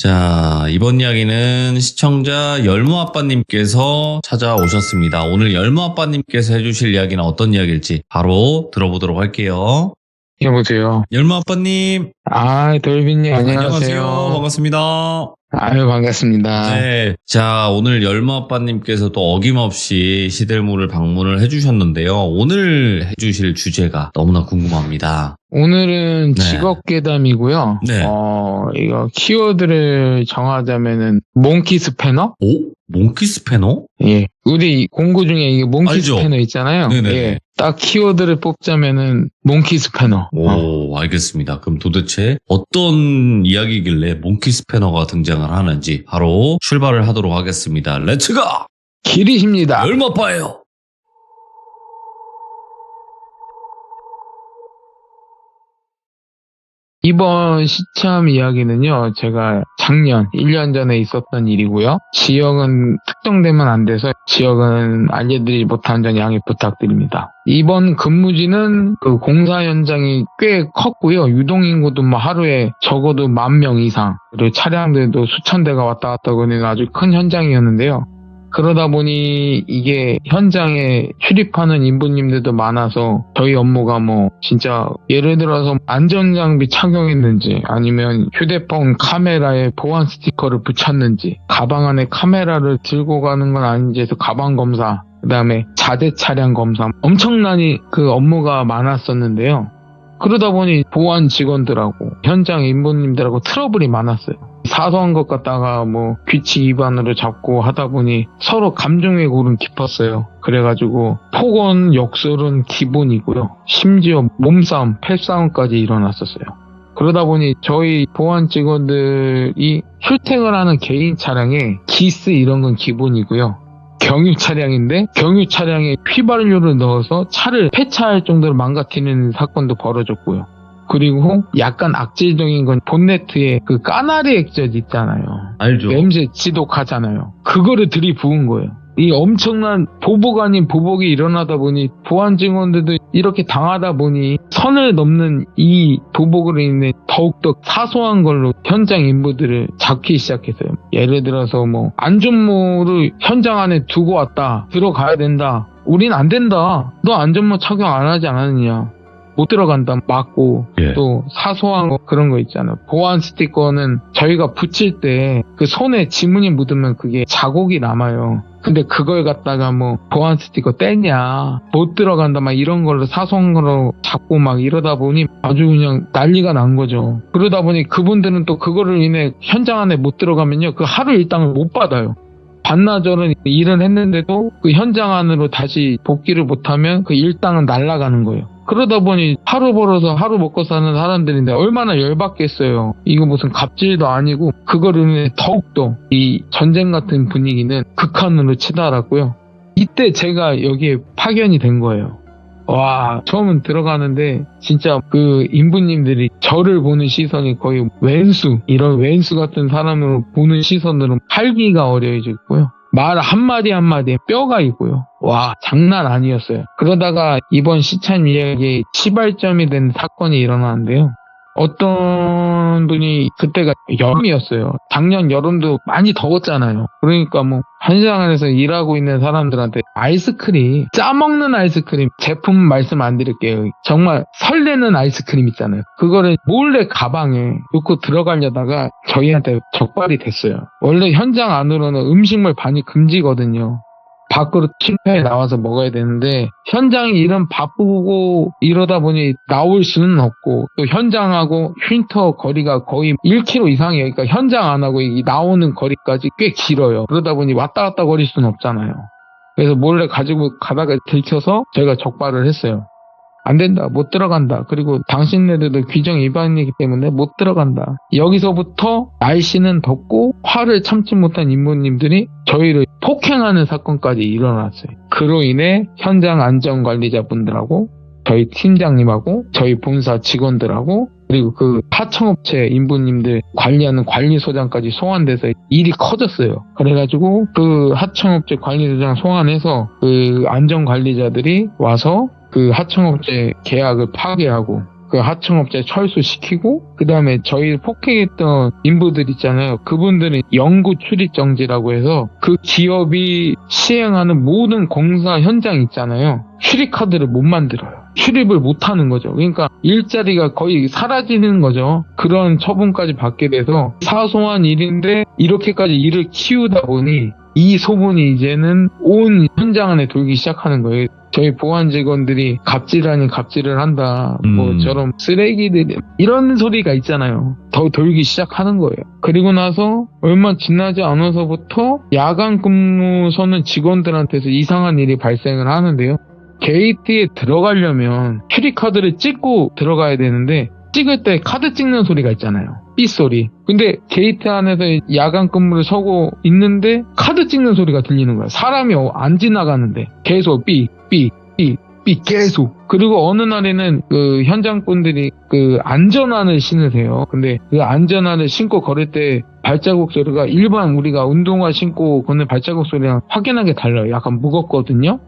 자, 이번 이야기는 시청자 열무아빠님께서 찾아오셨습니다. 오늘 열무아빠님께서 해주실 이야기는 어떤 이야기일지 바로 들어보도록 할게요. 여보세요. 열무아빠님. 돌빈님 안녕하세요. 반갑습니다. 아유, 반갑습니다. 네. 자, 오늘 열무아빠님께서 또 어김없이 시들무를 방문을 해주셨는데요. 오늘 해주실 주제가 너무나 궁금합니다. 오늘은 네. 직업괴담이고요. 네. 이거 키워드를 정하자면은 몽키 스패너? 오? 몽키 스패너? 예. 우리 공구 중에 이게 몽키 알죠? 스패너 있잖아요. 네네. 예. 딱 키워드를 뽑자면은 몽키 스패너. 오, 알겠습니다. 그럼 도대체 어떤 이야기길래 몽키 스패너가 등장을 하는지 바로 출발을 하도록 하겠습니다. 렛츠고! 길이십니다. 열무아빠예요. 이번 시참 이야기는요, 제가 작년 1년 전에 있었던 일이고요. 지역은 특정되면 안 돼서 지역은 알려드리지 못한 점 양해 부탁드립니다. 이번 근무지는 그 공사 현장이 꽤 컸고요. 유동인구도 뭐 하루에 적어도 10,000명 이상, 그리고 차량들도 수천 대가 왔다 갔다 하는 아주 큰 현장이었는데요. 그러다 보니 이게 현장에 출입하는 인부님들도 많아서 저희 업무가 뭐 진짜 예를 들어서 안전장비 착용했는지 아니면 휴대폰 카메라에 보안 스티커를 붙였는지 가방 안에 카메라를 들고 가는 건 아닌지 해서 가방 검사, 그 다음에 자재 차량 검사, 엄청나게 그 업무가 많았었는데요. 그러다 보니 보안 직원들하고 현장 인부님들하고 트러블이 많았어요. 사소한 것 갖다가 뭐 규칙 위반으로 잡고 하다 보니 서로 감정의 골은 깊었어요. 그래가지고 폭언, 역설은 기본이고요. 심지어 몸싸움, 패싸움까지 일어났었어요. 그러다 보니 저희 보안 직원들이 출퇴근하는 개인 차량에 기스 이런 건 기본이고요. 경유 차량인데 경유 차량에 휘발유를 넣어서 차를 폐차할 정도로 망가뜨리는 사건도 벌어졌고요. 그리고 약간 악질적인 건 본네트에 그 까나리 액젓 있잖아요. 알죠. 냄새 지독하잖아요. 그거를 들이부은 거예요. 이 엄청난 보복 아닌 보복이 일어나다 보니 보안 직원들도 이렇게 당하다 보니 선을 넘는 이 보복으로 인해 더욱더 사소한 걸로 현장 인부들을 잡기 시작했어요. 예를 들어서 뭐 안전모를 현장 안에 두고 왔다. 들어가야 된다. 우린 안 된다. 너 안전모 착용 안 하지 않았느냐. 못 들어간다. 맞고. 예. 또 사소한 거 그런 거 있잖아요. 보안 스티커는 저희가 붙일 때 그 손에 지문이 묻으면 그게 자국이 남아요. 근데 그걸 갖다가 뭐 보안 스티커 떼냐 못 들어간다 막 이런 걸로 사소한 걸로 잡고 막 이러다 보니 아주 그냥 난리가 난 거죠. 그러다 보니 그분들은 또 그거를 인해 현장 안에 못 들어가면요 그 하루 일당을 못 받아요. 반나절은 일은 했는데도 그 현장 안으로 다시 복귀를 못하면 그 일당은 날아가는 거예요. 그러다 보니 하루 벌어서 하루 먹고 사는 사람들인데 얼마나 열받겠어요. 이거 무슨 갑질도 아니고 그거를 더욱더 이 전쟁 같은 분위기는 극한으로 치달았고요. 이때 제가 여기에 파견이 된 거예요. 와, 처음은 들어가는데 진짜 그 인부님들이 저를 보는 시선이 거의 왼수, 이런 왼수 같은 사람을 보는 시선으로 팔기가 어려워지고요. 말 한마디 한마디에 뼈가 있고요. 와, 장난 아니었어요. 그러다가 이번 시참 이야기에 시발점이 된 사건이 일어나는데요. 어떤 분이 그때가 여름이었어요. 작년 여름도 많이 더웠잖아요. 그러니까 뭐 현장 안에서 일하고 있는 사람들한테 아이스크림, 짜먹는 아이스크림 제품 말씀 안 드릴게요. 정말 설레는 아이스크림 있잖아요. 그거를 몰래 가방에 넣고 들어가려다가 저희한테 적발이 됐어요. 원래 현장 안으로는 음식물 반입 금지거든요. 밖으로 침패에 나와서 먹어야 되는데 현장 일은 바쁘고 이러다 보니 나올 수는 없고 또 현장하고 쉼터 거리가 거의 1km 이상이에요. 그러니까 현장 안 하고 나오는 거리까지 꽤 길어요. 그러다 보니 왔다 갔다 거릴 수는 없잖아요. 그래서 몰래 가지고 가다가 들켜서 저희가 적발을 했어요. 안 된다. 못 들어간다. 그리고 당신네들도 규정 위반이기 때문에 못 들어간다. 여기서부터 날씨는 덥고 화를 참지 못한 인부님들이 저희를 폭행하는 사건까지 일어났어요. 그로 인해 현장 안전관리자분들하고 저희 팀장님하고 저희 본사 직원들하고 그리고 그 하청업체 인부님들 관리하는 관리소장까지 소환돼서 일이 커졌어요. 그래가지고 그 하청업체 관리소장 소환해서 그 안전관리자들이 와서 그 하청업체 계약을 파기하고 그 하청업체 철수시키고, 그 다음에 저희 폭행했던 인부들 있잖아요. 그분들은 영구 출입 정지라고 해서 그 기업이 시행하는 모든 공사 현장 있잖아요. 출입카드를 못 만들어요. 출입을 못 하는 거죠. 그러니까 일자리가 거의 사라지는 거죠. 그런 처분까지 받게 돼서 사소한 일인데 이렇게까지 일을 키우다 보니 이 소문이 이제는 온 현장 안에 돌기 시작하는 거예요. 저희 보안 직원들이 갑질 아닌 갑질을 한다. 뭐 저런 쓰레기들이 이런 소리가 있잖아요. 더 돌기 시작하는 거예요. 그리고 나서 얼마 지나지 않아서부터 야간 근무서는 직원들한테서 이상한 일이 발생을 하는데요. 게이트에 들어가려면 출입카드를 찍고 들어가야 되는데 찍을 때 카드 찍는 소리가 있잖아요. 삐소리. 근데 게이트 안에서 야간 근무를 서고 있는데 카드 찍는 소리가 들리는 거야. 사람이 안 지나가는데 계속 삐 계속. 그리고 어느 날에는 그 현장분들이 그 안전화를 신으세요. 근데 그 안전화를 신고 걸을 때 발자국 소리가 일반 우리가 운동화 신고 걷는 발자국 소리랑 확연하게 달라요. 약간 무겁거든요.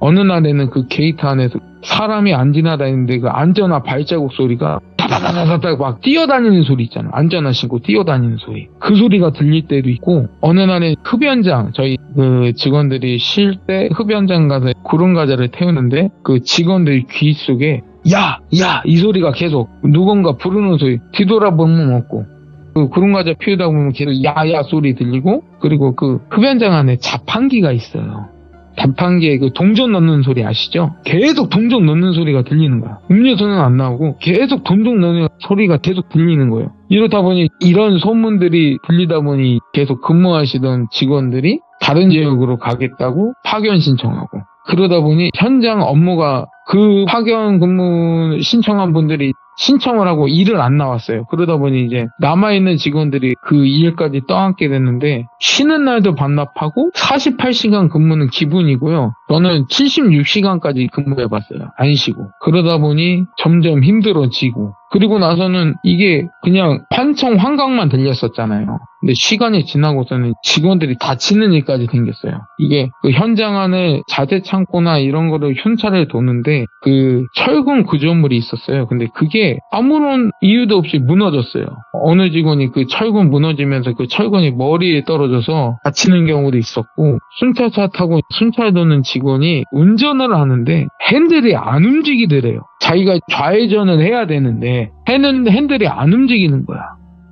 어느 날에는 그 게이트 안에서 사람이 안 지나다니는데 그 안전화 발자국 소리가 다다다다다 막 뛰어다니는 소리 있잖아. 안전화 신고 뛰어다니는 소리. 그 소리가 들릴 때도 있고, 어느 날에 흡연장, 저희 그 직원들이 쉴 때 흡연장 가서 구름 과자를 태우는데 그 직원들 귀 속에 야! 이 소리가 계속 누군가 부르는 소리, 뒤돌아보면 없고, 그 구름 과자 피우다 보면 계속 야야 소리 들리고, 그리고 그 흡연장 안에 자판기가 있어요. 자판기에 그 동전 넣는 소리 아시죠? 계속 동전 넣는 소리가 들리는 거야. 음료수는 안 나오고 계속 동전 넣는 소리가 계속 들리는 거예요. 이러다 보니 이런 소문들이 들리다 보니 계속 근무하시던 직원들이 다른 지역으로 가겠다고 파견 신청하고, 그러다 보니 현장 업무가 그 파견 근무 신청한 분들이 신청을 하고 일을 안 나왔어요. 그러다 보니 이제 남아있는 직원들이 그 일까지 떠안게 됐는데, 쉬는 날도 반납하고 48시간 근무는 기본이고요. 저는 76시간까지 근무해봤어요. 안 쉬고. 그러다 보니 점점 힘들어지고, 그리고 나서는 이게 그냥 환청 환각만 들렸었잖아요. 근데 시간이 지나고서는 직원들이 다치는 일까지 생겼어요. 이게 그 현장 안에 자재 창고나 이런 거를 흉차를 도는데 그 철근 구조물이 있었어요. 근데 그게 아무런 이유도 없이 무너졌어요. 어느 직원이 그 철근 무너지면서 그 철근이 머리에 떨어져서 다치는 경우도 있었고, 순찰차 타고 순찰 도는 직원이 운전을 하는데 핸들이 안 움직이더래요. 자기가 좌회전을 해야 되는데 핸들이 안 움직이는 거야.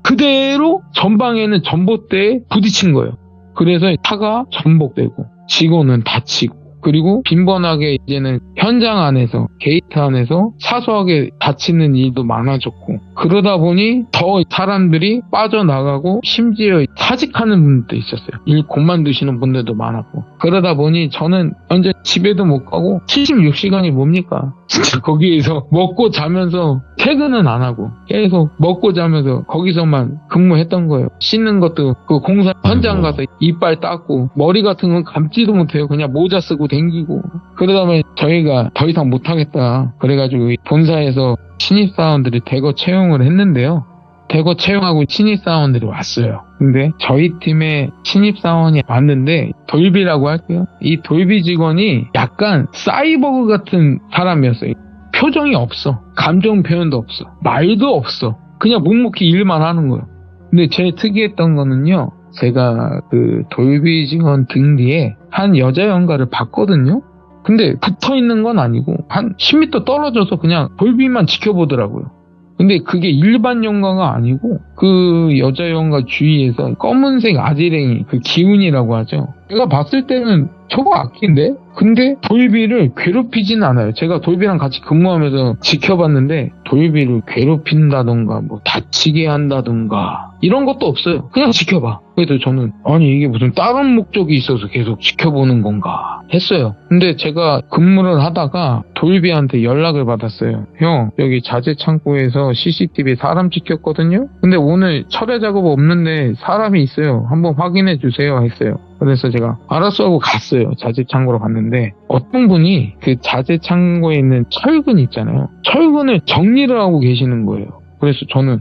그대로 전방에는 전봇대에 부딪힌 거예요. 그래서 차가 전복되고 직원은 다치고, 그리고 빈번하게 이제는 현장 안에서 게이트 안에서 사소하게 다치는 일도 많아졌고, 그러다 보니 더 사람들이 빠져나가고 심지어 사직하는 분들도 있었어요. 일 그만두시는 분들도 많았고, 그러다 보니 저는 완전 집에도 못 가고 76시간이 뭡니까? 진짜 거기에서 먹고 자면서 퇴근은 안 하고 계속 먹고 자면서 거기서만 근무했던 거예요. 씻는 것도 그 공사 현장 가서 이빨 닦고 머리 같은 건 감지도 못해요. 그냥 모자 쓰고 댕기고. 그러다 보니 저희가 더 이상 못하겠다 그래가지고 본사에서 신입사원들이 대거 채용을 했는데요. 대거 채용하고 신입사원들이 왔어요. 근데 저희 팀에 신입사원이 왔는데 돌비라고 할게요. 이 돌비 직원이 약간 사이버그 같은 사람이었어요. 표정이 없어. 감정 표현도 없어. 말도 없어. 그냥 묵묵히 일만 하는 거예요. 근데 제일 특이했던 거는요, 제가 그 돌비 직원 등 뒤에 한 여자 연가를 봤거든요. 근데 붙어 있는 건 아니고 한 10m 떨어져서 그냥 돌비만 지켜보더라고요. 근데 그게 일반 연가가 아니고 그 여자 연가 주위에서 검은색 아지랭이, 그 기운이라고 하죠. 제가 봤을 때는 저거 악기인데? 근데 돌비를 괴롭히진 않아요. 제가 돌비랑 같이 근무하면서 지켜봤는데 돌비를 괴롭힌다던가 뭐 다치게 한다던가 이런 것도 없어요. 그냥 지켜봐. 그래서 저는 아니 이게 무슨 다른 목적이 있어서 계속 지켜보는 건가 했어요. 근데 제가 근무를 하다가 돌비한테 연락을 받았어요. 형, 여기 자재 창고에서 CCTV 사람 찍혔거든요? 근데 오늘 철회 작업 없는데 사람이 있어요. 한번 확인해 주세요 했어요. 그래서 제가 알았어 하고 갔어요. 자재 창고로 갔는데 어떤 분이 그 자재 창고에 있는 철근 있잖아요. 철근을 정리를 하고 계시는 거예요. 그래서 저는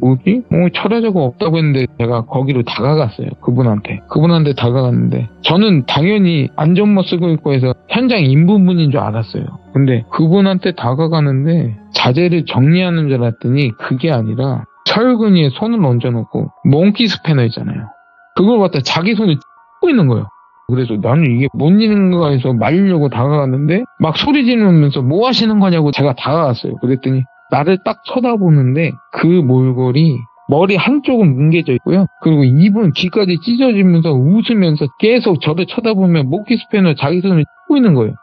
뭐지? 철회자가 없다고 했는데 제가 거기로 다가갔어요. 그분한테 다가갔는데 저는 당연히 안전모 쓰고 있고 해서 현장 인부분인 줄 알았어요. 근데 그분한테 다가가는데 자재를 정리하는 줄 알았더니 그게 아니라 철근이에 손을 얹어놓고 몽키 스패너 있잖아요. 그걸 갖다 자기 손을 찌고 있는 거예요. 그래서 나는 이게 뭔 일인가 해서 말리려고 다가갔는데 막 소리 지르면서 뭐 하시는 거냐고 제가 다가갔어요. 그랬더니 나를 딱 쳐다보는데 그 몰골이 머리 한쪽은 뭉개져 있고요. 그리고 입은 귀까지 찢어지면서 웃으면서 계속 저를 쳐다보며 몽키 스패너 자기 손을 찌고 있는 거예요.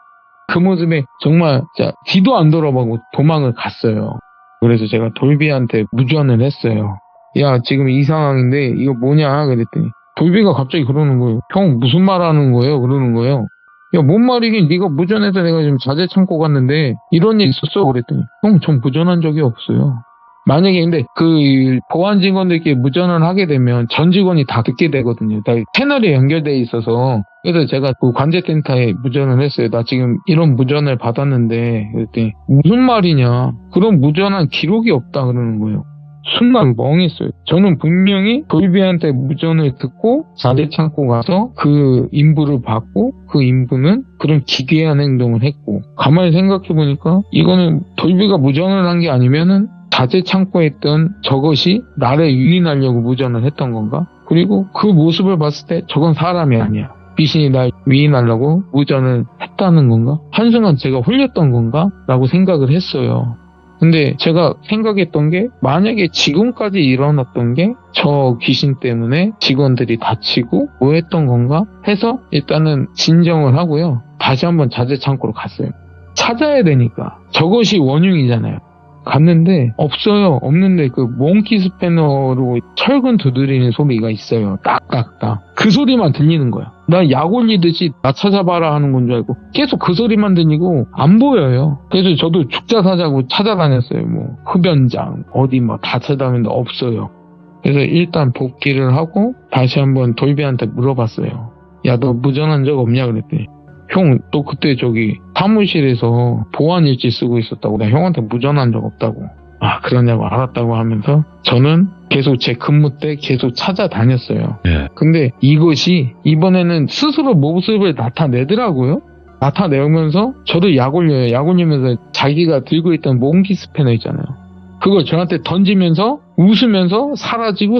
그 모습에 정말 뒤도 안 돌아보고 도망을 갔어요. 그래서 제가 돌비한테 무전을 했어요. 야, 지금 이 상황인데 이거 뭐냐 그랬더니 돌비가 갑자기 그러는 거예요. 형 무슨 말 하는 거예요? 그러는 거예요. 야, 뭔 말이긴 네가 무전해서 내가 지금 자재 창고 갔는데 이런 일 있었어? 그랬더니 형 전 무전한 적이 없어요. 만약에 근데 그 보안 직원들께 무전을 하게 되면 전 직원이 다 듣게 되거든요. 다 채널이 연결돼 있어서. 그래서 제가 그 관제센터에 무전을 했어요. 나 지금 이런 무전을 받았는데 그랬더니 무슨 말이냐? 그런 무전한 기록이 없다 그러는 거예요. 순간 멍했어요. 저는 분명히 돌비한테 무전을 듣고 자재 창고 가서 그 인부를 받고 그 인부는 그런 기괴한 행동을 했고 가만히 생각해보니까 이거는 돌비가 무전을 한 게 아니면은 자재 창고에 있던 저것이 나를 유인하려고 무전을 했던 건가? 그리고 그 모습을 봤을 때 저건 사람이 아니야. 귀신이 날 위인하려고 무전을 했다는 건가? 한순간 제가 홀렸던 건가? 라고 생각을 했어요. 근데 제가 생각했던 게 만약에 지금까지 일어났던 게 저 귀신 때문에 직원들이 다치고 뭐 했던 건가 해서 일단은 진정을 하고요. 다시 한번 자재 창고로 갔어요. 찾아야 되니까 저것이 원흉이잖아요. 갔는데 없어요. 없는데 그 몽키 스패너로 철근 두드리는 소리가 있어요. 딱딱딱. 그 소리만 들리는 거야. 나 약 올리듯이 나 찾아봐라 하는 건 줄 알고 계속 그 소리만 들리고 안 보여요. 그래서 저도 죽자 사자고 찾아다녔어요. 뭐 흡연장 어디 뭐 다 찾아다녔는데 없어요. 그래서 일단 복귀를 하고 다시 한번 돌비한테 물어봤어요. 야, 너 무전한 적 없냐 그랬더니 형, 너 그때 저기 사무실에서 보안일지 쓰고 있었다고. 내가 형한테 무전한 적 없다고. 아, 그러냐고 알았다고 하면서 저는 계속 제 근무 때 계속 찾아다녔어요. 예. 근데 이것이 이번에는 스스로 모습을 나타내더라고요. 나타내면서 저도 약 올려요. 약 올리면서 자기가 들고 있던 몽키 스패너 있잖아요. 그걸 저한테 던지면서 웃으면서 사라지고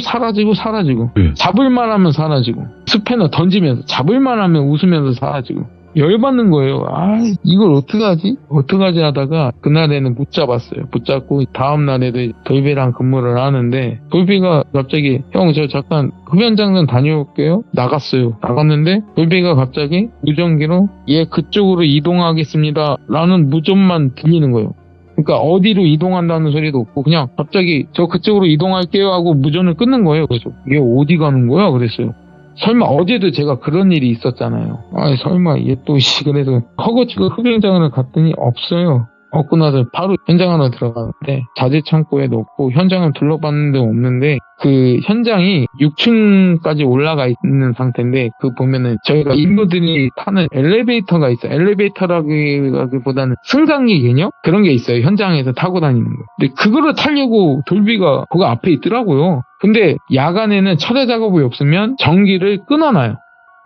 예. 잡을만 하면 사라지고 스패너 던지면서 잡을만 하면 웃으면서 사라지고 열받는 거예요. 아, 이걸 어떡하지 하다가 그날에는 붙잡았어요. 붙잡고 다음 날에도 돌비랑 근무를 하는데 돌비가 갑자기 형 저 잠깐 흡연장 좀 다녀올게요. 나갔어요. 나갔는데 돌비가 갑자기 무전기로 얘 그쪽으로 이동하겠습니다 라는 무전만 들리는 거예요. 그러니까 어디로 이동한다는 소리도 없고 그냥 갑자기 저 그쪽으로 이동할게요 하고 무전을 끊는 거예요. 그래서 얘 어디 가는 거야? 그랬어요. 설마 어제도 제가 그런 일이 있었잖아요. 아, 설마 얘 또 그래서 허거지고 흡연장을 갔더니 없어요. 없고 나서 바로 현장으로 들어가는데 자재 창고에 넣고 현장을 둘러봤는데 없는데 그 현장이 6층까지 올라가 있는 상태인데 그 보면은 저희가 인부들이 타는 엘리베이터가 있어요. 엘리베이터라기보다는 승강기 개념? 그런 게 있어요. 현장에서 타고 다니는 거. 근데 그거를 타려고 돌비가 그거 앞에 있더라고요. 근데 야간에는 철회 작업이 없으면 전기를 끊어놔요.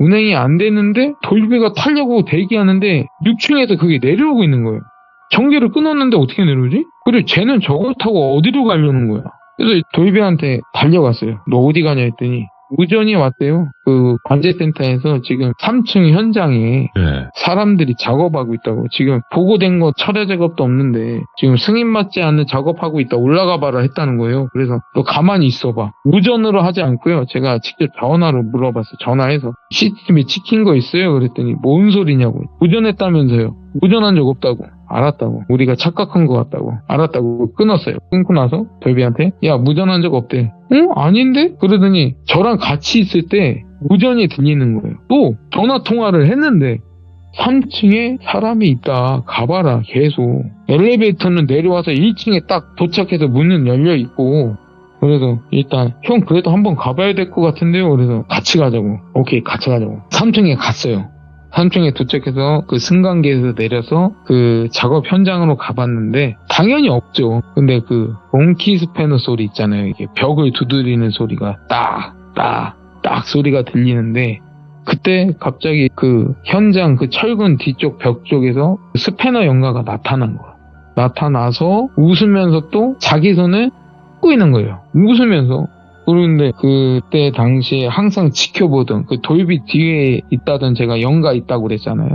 운행이 안 되는데 돌비가 타려고 대기하는데 6층에서 그게 내려오고 있는 거예요. 전기를 끊었는데 어떻게 내려오지? 그리고 쟤는 저걸 타고 어디로 가려는 거야? 그래서 돌비한테 달려갔어요. 너 어디 가냐 했더니 무전이 왔대요. 그 관제센터에서 지금 3층 현장에 예. 사람들이 작업하고 있다고. 지금 보고된 거 철회 작업도 없는데 지금 승인받지 않는 작업하고 있다. 올라가 봐라 했다는 거예요. 그래서 너 가만히 있어봐. 무전으로 하지 않고요. 제가 직접 전화로 물어봤어요. 전화해서 CCTV 찍힌 거 있어요? 그랬더니 뭔 소리냐고. 무전했다면서요. 무전한 적 없다고. 알았다고. 우리가 착각한 것 같다고. 알았다고. 끊었어요. 끊고 나서 돌비한테 야, 무전한 적 없대. 응? 아닌데? 그러더니 저랑 같이 있을 때 무전이 들리는 거예요. 또 전화 통화를 했는데 3층에 사람이 있다. 가봐라. 계속. 엘리베이터는 내려와서 1층에 딱 도착해서 문은 열려 있고 그래서 일단 형 그래도 한번 가봐야 될 것 같은데요. 그래서 같이 가자고. 오케이, 같이 가자고. 3층에 갔어요. 3층에 도착해서 그 승강기에서 내려서 그 작업 현장으로 가봤는데 당연히 없죠. 근데 그 몽키 스패너 소리 있잖아요. 이게 벽을 두드리는 소리가 딱 소리가 들리는데 그때 갑자기 그 현장 그 철근 뒤쪽 벽 쪽에서 스패너 연가가 나타난 거야. 나타나서 웃으면서 또 자기 손을 꽂고 있는 거예요. 웃으면서. 그런데 그때 당시에 항상 지켜보던 그 돌비 뒤에 있다던 제가 연가 있다고 그랬잖아요.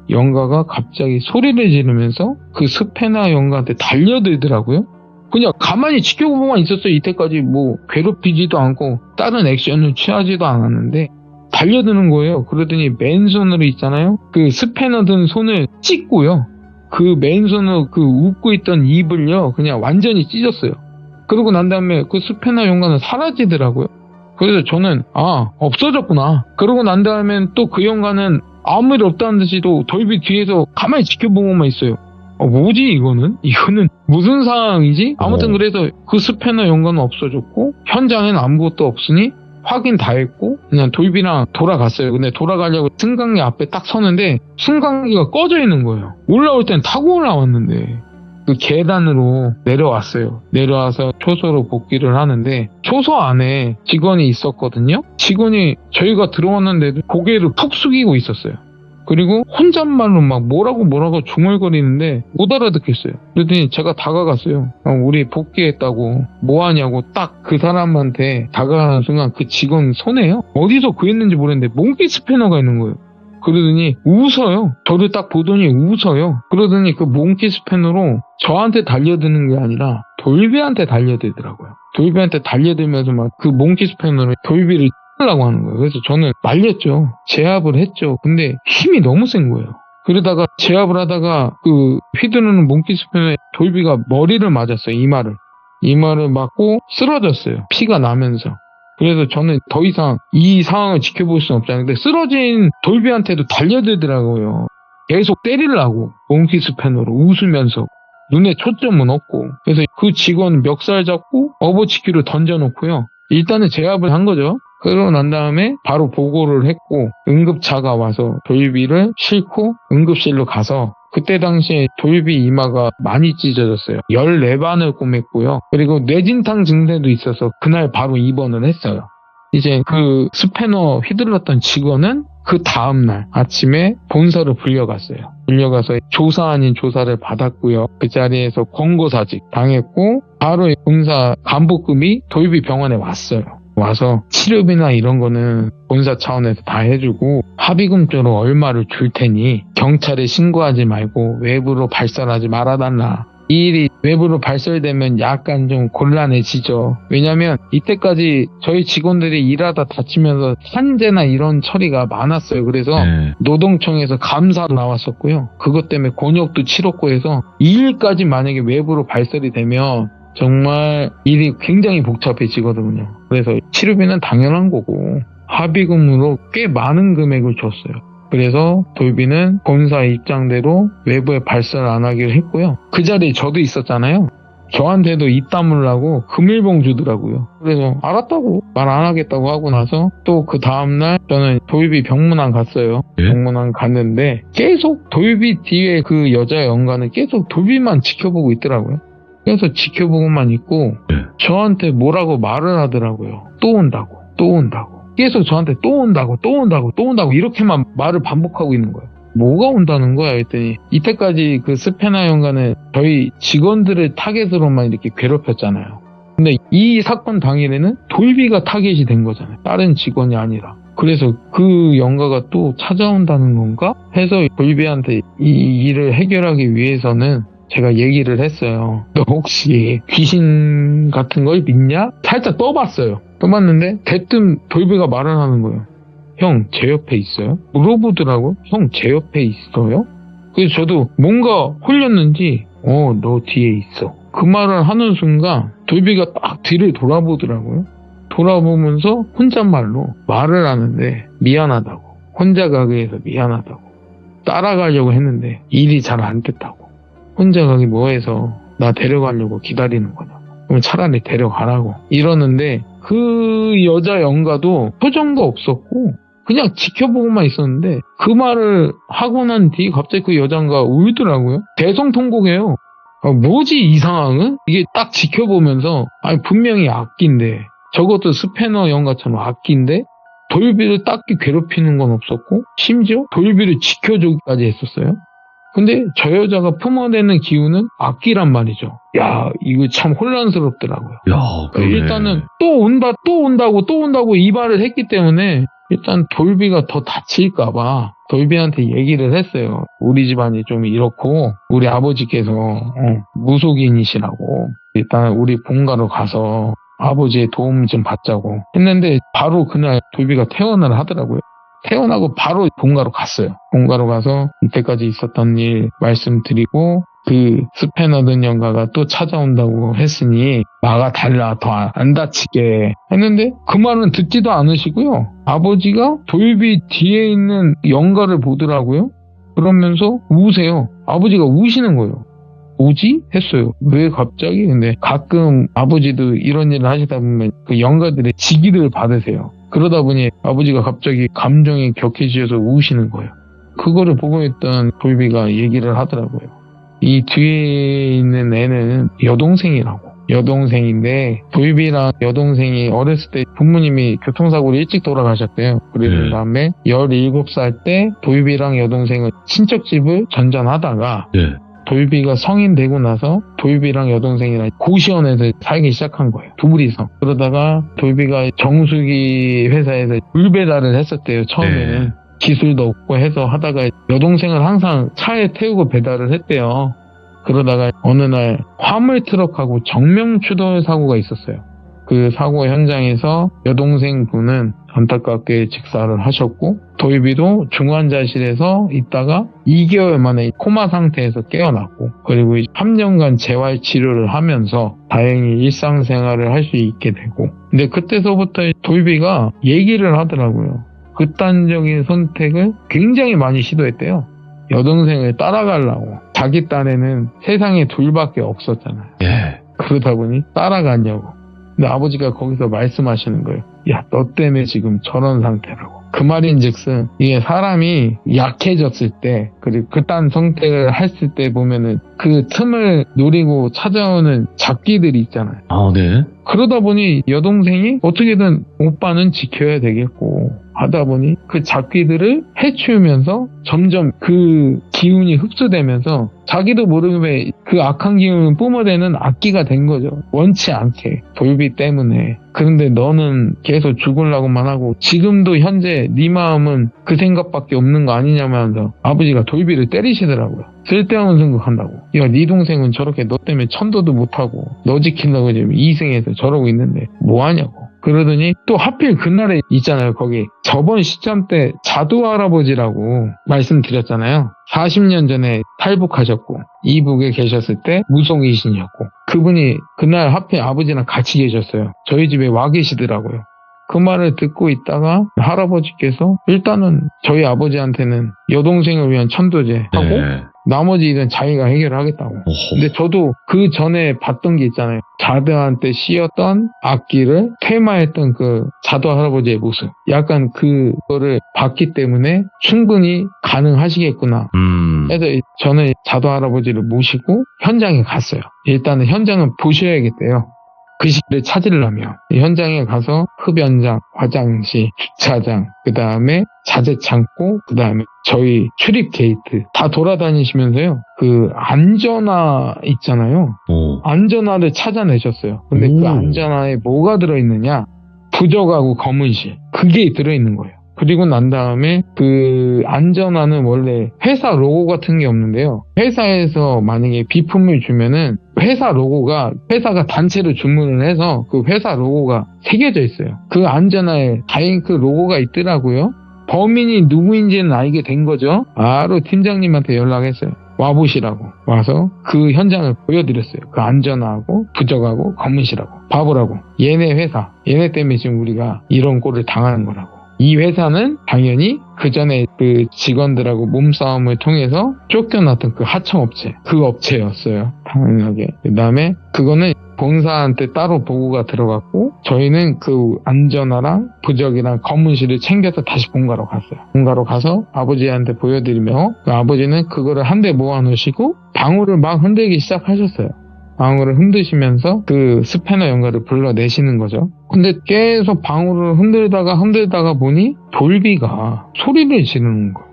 연가가 갑자기 소리를 지르면서 그 스패너 연가한테 달려들더라고요. 그냥 가만히 지켜보고만 있었어요. 이때까지 뭐 괴롭히지도 않고 다른 액션을 취하지도 않았는데 달려드는 거예요. 그러더니 맨손으로 있잖아요. 그 스패너 든 손을 찢고요. 그 맨손으로 그 웃고 있던 입을요. 그냥 완전히 찢었어요. 그러고 난 다음에 그 스패너 연가는 사라지더라고요. 그래서 저는 없어졌구나. 그러고 난 다음엔 또 그 연가는 아무 일 없다는 듯이 또 돌비 뒤에서 가만히 지켜보고만 있어요. 뭐지 이거는 무슨 상황이지? 아무튼 그래서 그 스패너 연가는 없어졌고 현장엔 아무것도 없으니 확인 다 했고 그냥 돌비랑 돌아갔어요. 근데 돌아가려고 승강기 앞에 딱 서는데 승강기가 꺼져 있는 거예요. 올라올 땐 타고 올라왔는데 그 계단으로 내려왔어요. 내려와서 초소로 복귀를 하는데 초소 안에 직원이 있었거든요. 직원이 저희가 들어왔는데도 고개를 푹 숙이고 있었어요. 그리고 혼잣말로 막 뭐라고 중얼거리는데 못 알아듣겠어요. 그랬더니 제가 다가갔어요. 우리 복귀했다고 뭐하냐고 딱 그 사람한테 다가가는 순간 그 직원 손에요. 어디서 구했는지 모르겠는데 몽키 스패너가 있는 거예요. 그러더니 웃어요. 저를 딱 보더니 웃어요. 그러더니 그 몽키 스패너로 저한테 달려드는 게 아니라 돌비한테 달려들더라고요. 돌비한테 달려들면서 막 그 몽키 스패너로 돌비를 하려고 하는 거예요. 그래서 저는 말렸죠. 제압을 했죠. 근데 힘이 너무 센 거예요. 그러다가 제압을 하다가 그 휘두르는 몽키 스패너에 돌비가 머리를 맞았어요. 이마를 맞고 쓰러졌어요. 피가 나면서. 그래서 저는 더 이상 이 상황을 지켜볼 수는 없잖아요. 근데 쓰러진 돌비한테도 달려들더라고요. 계속 때리려고 몽키 스패너로 웃으면서. 눈에 초점은 없고. 그래서 그 직원 멱살 잡고 업어치기로 던져놓고요. 일단은 제압을 한 거죠. 그러고 난 다음에 바로 보고를 했고 응급차가 와서 돌비를 싣고 응급실로 가서 그때 당시에 돌비 이마가 많이 찢어졌어요. 14반을 꼬맸고요. 그리고 뇌진탕 증세도 있어서 그날 바로 입원을 했어요. 이제 그 스패너 휘둘렀던 직원은 그 다음날 아침에 본서로 불려갔어요. 불려가서 조사 아닌 조사를 받았고요. 그 자리에서 권고사직 당했고 바로 본사 간부급이 돌비 병원에 왔어요. 와서 치료비나 이런 거는 본사 차원에서 다 해주고 합의금조로 얼마를 줄 테니 경찰에 신고하지 말고 외부로 발설하지 말아달라. 이 일이 외부로 발설되면 약간 좀 곤란해지죠. 왜냐면 이때까지 저희 직원들이 일하다 다치면서 산재나 이런 처리가 많았어요. 그래서 노동청에서 감사도 나왔었고요. 그것 때문에 곤욕도 치렀고 해서 이 일까지 만약에 외부로 발설이 되면 정말 일이 굉장히 복잡해지거든요. 그래서 치료비는 당연한 거고 합의금으로 꽤 많은 금액을 줬어요. 그래서 돌비는 본사 입장대로 외부에 발설 안 하기로 했고요. 그 자리에 저도 있었잖아요. 저한테도 입 다물라고 금일봉 주더라고요. 그래서 알았다고 말 안 하겠다고 하고 나서 또 그 다음날 저는 돌비 병문안 갔어요. 병문안 갔는데 계속 돌비 뒤에 그 여자 연관은 계속 돌비만 지켜보고 있더라고요. 그래서 지켜보고만 있고 저한테 뭐라고 말을 하더라고요. 또 온다고. 계속 저한테 또 온다고 이렇게만 말을 반복하고 있는 거예요. 뭐가 온다는 거야 했더니 이때까지 그 스패너 연관은 저희 직원들을 타겟으로만 이렇게 괴롭혔잖아요. 근데 이 사건 당일에는 돌비가 타겟이 된 거잖아요. 다른 직원이 아니라. 그래서 그 연가가 또 찾아온다는 건가 해서 돌비한테 이 일을 해결하기 위해서는 제가 얘기를 했어요. 너 혹시 귀신 같은 걸 믿냐? 살짝 떠봤어요. 떠봤는데 대뜸 돌비가 말을 하는 거예요. 형, 제 옆에 있어요? 물어보더라고. 형, 제 옆에 있어요? 그래서 저도 뭔가 홀렸는지 너 뒤에 있어. 그 말을 하는 순간 돌비가 딱 뒤를 돌아보더라고요. 돌아보면서 혼잣말로 말을 하는데 미안하다고. 혼자 가기 위해서 미안하다고. 따라가려고 했는데 일이 잘 안 됐다고. 혼자 가기 뭐해서 나 데려가려고 기다리는 거냐고. 그럼 차라리 데려가라고. 이러는데 그 여자 연가도 표정도 없었고 그냥 지켜보고만 있었는데 그 말을 하고 난 뒤 갑자기 그 여자가 울더라고요. 대성통곡해요. 뭐지 이 상황은? 이게 딱 지켜보면서 아니 분명히 악기인데 저것도 스패너 연가처럼 악기인데 돌비를 딱히 괴롭히는 건 없었고 심지어 돌비를 지켜주기까지 했었어요. 근데 저 여자가 품어내는 기운은 악기란 말이죠. 야, 이거 참 혼란스럽더라고요. 야, 그러네. 일단은 또 온다고 이 말을 했기 때문에 일단 돌비가 더 다칠까봐 돌비한테 얘기를 했어요. 우리 집안이 좀 이렇고 우리 아버지께서 무속인이시라고 일단 우리 본가로 가서 아버지의 도움 좀 받자고 했는데 바로 그날 돌비가 퇴원을 하더라고요. 퇴원하고 바로 본가로 갔어요. 본가로 가서 이때까지 있었던 일 말씀드리고 그 스패너 든 연가가 또 찾아온다고 했으니 나가 달라 더 안 다치게 했는데 그 말은 듣지도 않으시고요. 아버지가 돌비 뒤에 있는 연가를 보더라고요. 그러면서 우세요. 아버지가 우시는 거예요. 뭐지? 했어요. 왜 갑자기? 근데 가끔 아버지도 이런 일을 하시다 보면 그 연가들의 직위를 받으세요. 그러다 보니 아버지가 갑자기 감정이 격해지셔서 우시는 거예요. 그거를 보고 있던 돌비가 얘기를 하더라고요. 이 뒤에 있는 애는 여동생이라고. 여동생인데 돌비랑 여동생이 어렸을 때 부모님이 교통사고로 일찍 돌아가셨대요. 그런 다음에 17살 때 돌비랑 여동생은 친척집을 전전하다가 돌비가 성인 되고 나서 돌비랑 여동생이랑 고시원에서 살기 시작한 거예요. 둘이서. 그러다가 돌비가 정수기 회사에서 물 배달을 했었대요. 처음에는. 기술도 없고 해서 하다가 여동생을 항상 차에 태우고 배달을 했대요. 그러다가 어느 날 화물 트럭하고 정면 추돌 사고가 있었어요. 그 사고 현장에서 여동생 분은 안타깝게 직사를 하셨고 돌비도 중환자실에서 있다가 2개월 만에 코마 상태에서 깨어났고 그리고 3년간 재활 치료를 하면서 다행히 일상생활을 할 수 있게 되고 근데 그때서부터 돌비가 얘기를 하더라고요. 극단적인 선택을 굉장히 많이 시도했대요. 여동생을 따라가려고. 자기 딸에는 세상에 둘밖에 없었잖아요. 그러다 보니 따라가냐고. 근데 아버지가 거기서 말씀하시는 거예요. 야, 너 때문에 지금 저런 상태라고. 그 말인즉슨 이게 사람이 약해졌을 때 그리고 그딴 선택을 했을 때 보면은 그 틈을 노리고 찾아오는 잡기들이 있잖아요. 그러다 보니 여동생이 어떻게든 오빠는 지켜야 되겠고 하다 보니 그 잡기들을 해치우면서 점점 그 기운이 흡수되면서 자기도 모르게 그 악한 기운을 뿜어대는 악기가 된 거죠. 원치 않게 돌비 때문에. 그런데 너는 계속 죽으려고만 하고 지금도 현재 네 마음은 그 생각밖에 없는 거 아니냐면서 아버지가 돌비를 때리시더라고요. 쓸데없는 생각한다고. 야, 네 동생은 저렇게 너 때문에 천도도 못하고 너 지킨다고 지금 이승해서 저러고 있는데 뭐하냐고. 그러더니 또 하필 그날에 있잖아요. 거기 저번 시점 때 자두 할아버지라고 말씀드렸잖아요. 40년 전에 탈북하셨고 이북에 계셨을 때 무속이신이었고 그분이 그날 하필 아버지랑 같이 계셨어요. 저희 집에 와 계시더라고요. 그 말을 듣고 있다가 할아버지께서 일단은 저희 아버지한테는 여동생을 위한 천도제 하고 나머지 일은 자기가 해결하겠다고. 근데 저도 그 전에 봤던 게 있잖아요. 자드한테 씌었던 악기를 퇴마했던 그 자두 할아버지의 모습. 약간 그거를 봤기 때문에 충분히 가능하시겠구나. 그래서 저는 자두 할아버지를 모시고 현장에 갔어요. 일단은 현장은 보셔야겠대요. 그 시기를 찾으려면 현장에 가서 흡연장, 화장실, 주차장, 그 다음에 자재창고, 그 다음에 저희 출입 게이트 다 돌아다니시면서요. 그 안전화 있잖아요. 안전화를 찾아내셨어요. 근데 그 안전화에 뭐가 들어있느냐? 부적하고 검은실 그게 들어있는 거예요. 그리고 난 다음에 그 안전화는 원래 회사 로고 같은 게 없는데요. 회사에서 만약에 비품을 주면은 회사 로고가 회사가 단체로 주문을 해서 그 회사 로고가 새겨져 있어요. 그 안전화에 다행히 그 로고가 있더라고요. 범인이 누구인지는 알게 된 거죠. 바로 팀장님한테 연락했어요. 와보시라고. 와서 그 현장을 보여드렸어요. 그 안전화하고 부적하고 검은실하고 바보라고. 얘네 회사. 얘네 때문에 지금 우리가 이런 꼴을 당하는 거라고. 이 회사는 당연히 그 전에 그 직원들하고 몸싸움을 통해서 쫓겨났던 그 하청업체, 그 업체였어요. 당연하게. 그 다음에 그거는 본사한테 따로 보고가 들어갔고 저희는 그 안전화랑 부적이랑 검은실을 챙겨서 다시 본가로 갔어요. 본가로 가서 아버지한테 보여드리며 그 아버지는 그거를 한 대 모아놓으시고 방울을 막 흔들기 시작하셨어요. 방울을 흔드시면서 그 스패너 연가를 불러내시는 거죠. 근데 계속 방울을 흔들다가 보니 돌비가 소리를 지르는 거예요.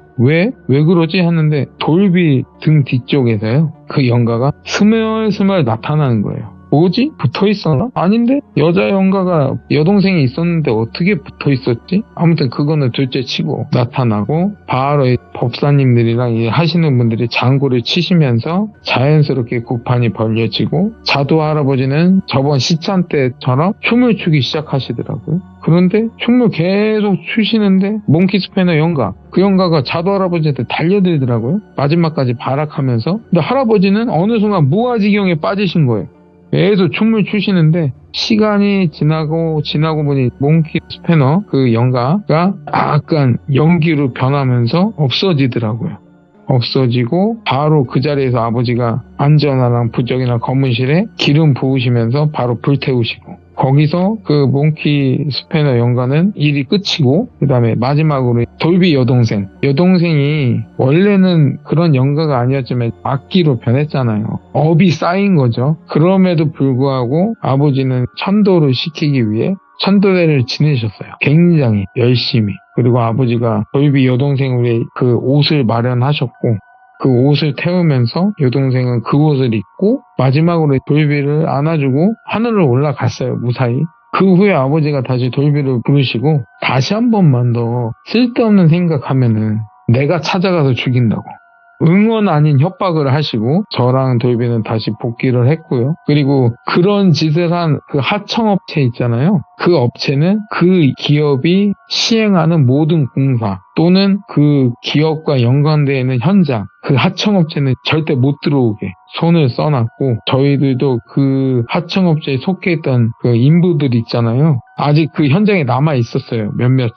왜 그러지? 하는데 돌비 등 뒤쪽에서요. 그 연가가 스멀스멀 나타나는 거예요. 뭐지? 붙어있었나? 아닌데? 여자 연가가 여동생이 있었는데 어떻게 붙어있었지? 아무튼 그거는 둘째 치고 나타나고 바로 법사님들이랑 하시는 분들이 장구를 치시면서 자연스럽게 구판이 벌려지고 자두 할아버지는 저번 시찬 때처럼 춤을 추기 시작하시더라고요. 그런데 춤을 계속 추시는데 몽키 스패너 연가 그 연가가 자두 할아버지한테 달려들더라고요. 마지막까지 발악하면서. 근데 할아버지는 어느 순간 무아지경에 빠지신 거예요. 계속 춤을 추시는데 시간이 지나고 보니 몽키 스패너 그 연가가 약간 연기로 변하면서 없어지더라고요. 없어지고 바로 그 자리에서 아버지가 안전화랑 부적이나 검은실에 기름 부으시면서 바로 불태우시고 거기서 그 몽키 스패너 연가는 일이 끝이고 그 다음에 마지막으로 돌비 여동생이 원래는 그런 연가가 아니었지만 악기로 변했잖아요. 업이 쌓인 거죠. 그럼에도 불구하고 아버지는 천도를 시키기 위해 천도회를 지내셨어요. 굉장히 열심히. 그리고 아버지가 돌비 여동생의 그 옷을 마련하셨고 그 옷을 태우면서 여동생은 그 옷을 입고 마지막으로 돌비를 안아주고 하늘을 올라갔어요. 무사히. 그 후에 아버지가 다시 돌비를 부르시고 다시 한 번만 더 쓸데없는 생각하면은 내가 찾아가서 죽인다고. 응원 아닌 협박을 하시고 저랑 돌비는 다시 복귀를 했고요. 그리고 그런 짓을 한 그 하청업체 있잖아요. 그 업체는 그 기업이 시행하는 모든 공사 또는 그 기업과 연관되어 있는 현장 그 하청업체는 절대 못 들어오게 손을 써놨고 저희들도 그 하청업체에 속해 있던 그 인부들 있잖아요. 아직 그 현장에 남아 있었어요. 몇몇은.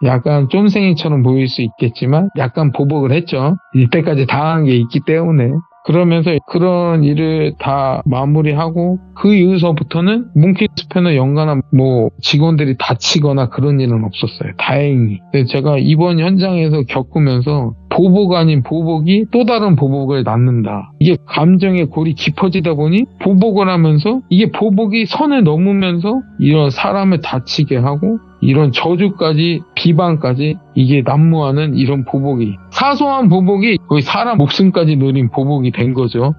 약간 쫌생이처럼 보일 수 있겠지만 약간 보복을 했죠. 이때까지 당한 게 있기 때문에. 그러면서 그런 일을 다 마무리하고 그 이후서부터는 몽키 스패너 연가나 뭐 직원들이 다치거나 그런 일은 없었어요. 다행히. 근데 제가 이번 현장에서 겪으면서 보복 아닌 보복이 또 다른 보복을 낳는다. 이게 감정의 골이 깊어지다 보니 보복을 하면서 이게 보복이 선을 넘으면서 이런 사람을 다치게 하고 이런 저주까지 비방까지 이게 난무하는 이런 보복이 사소한 보복이 거의 사람 목숨까지 노린 보복이 된 거죠.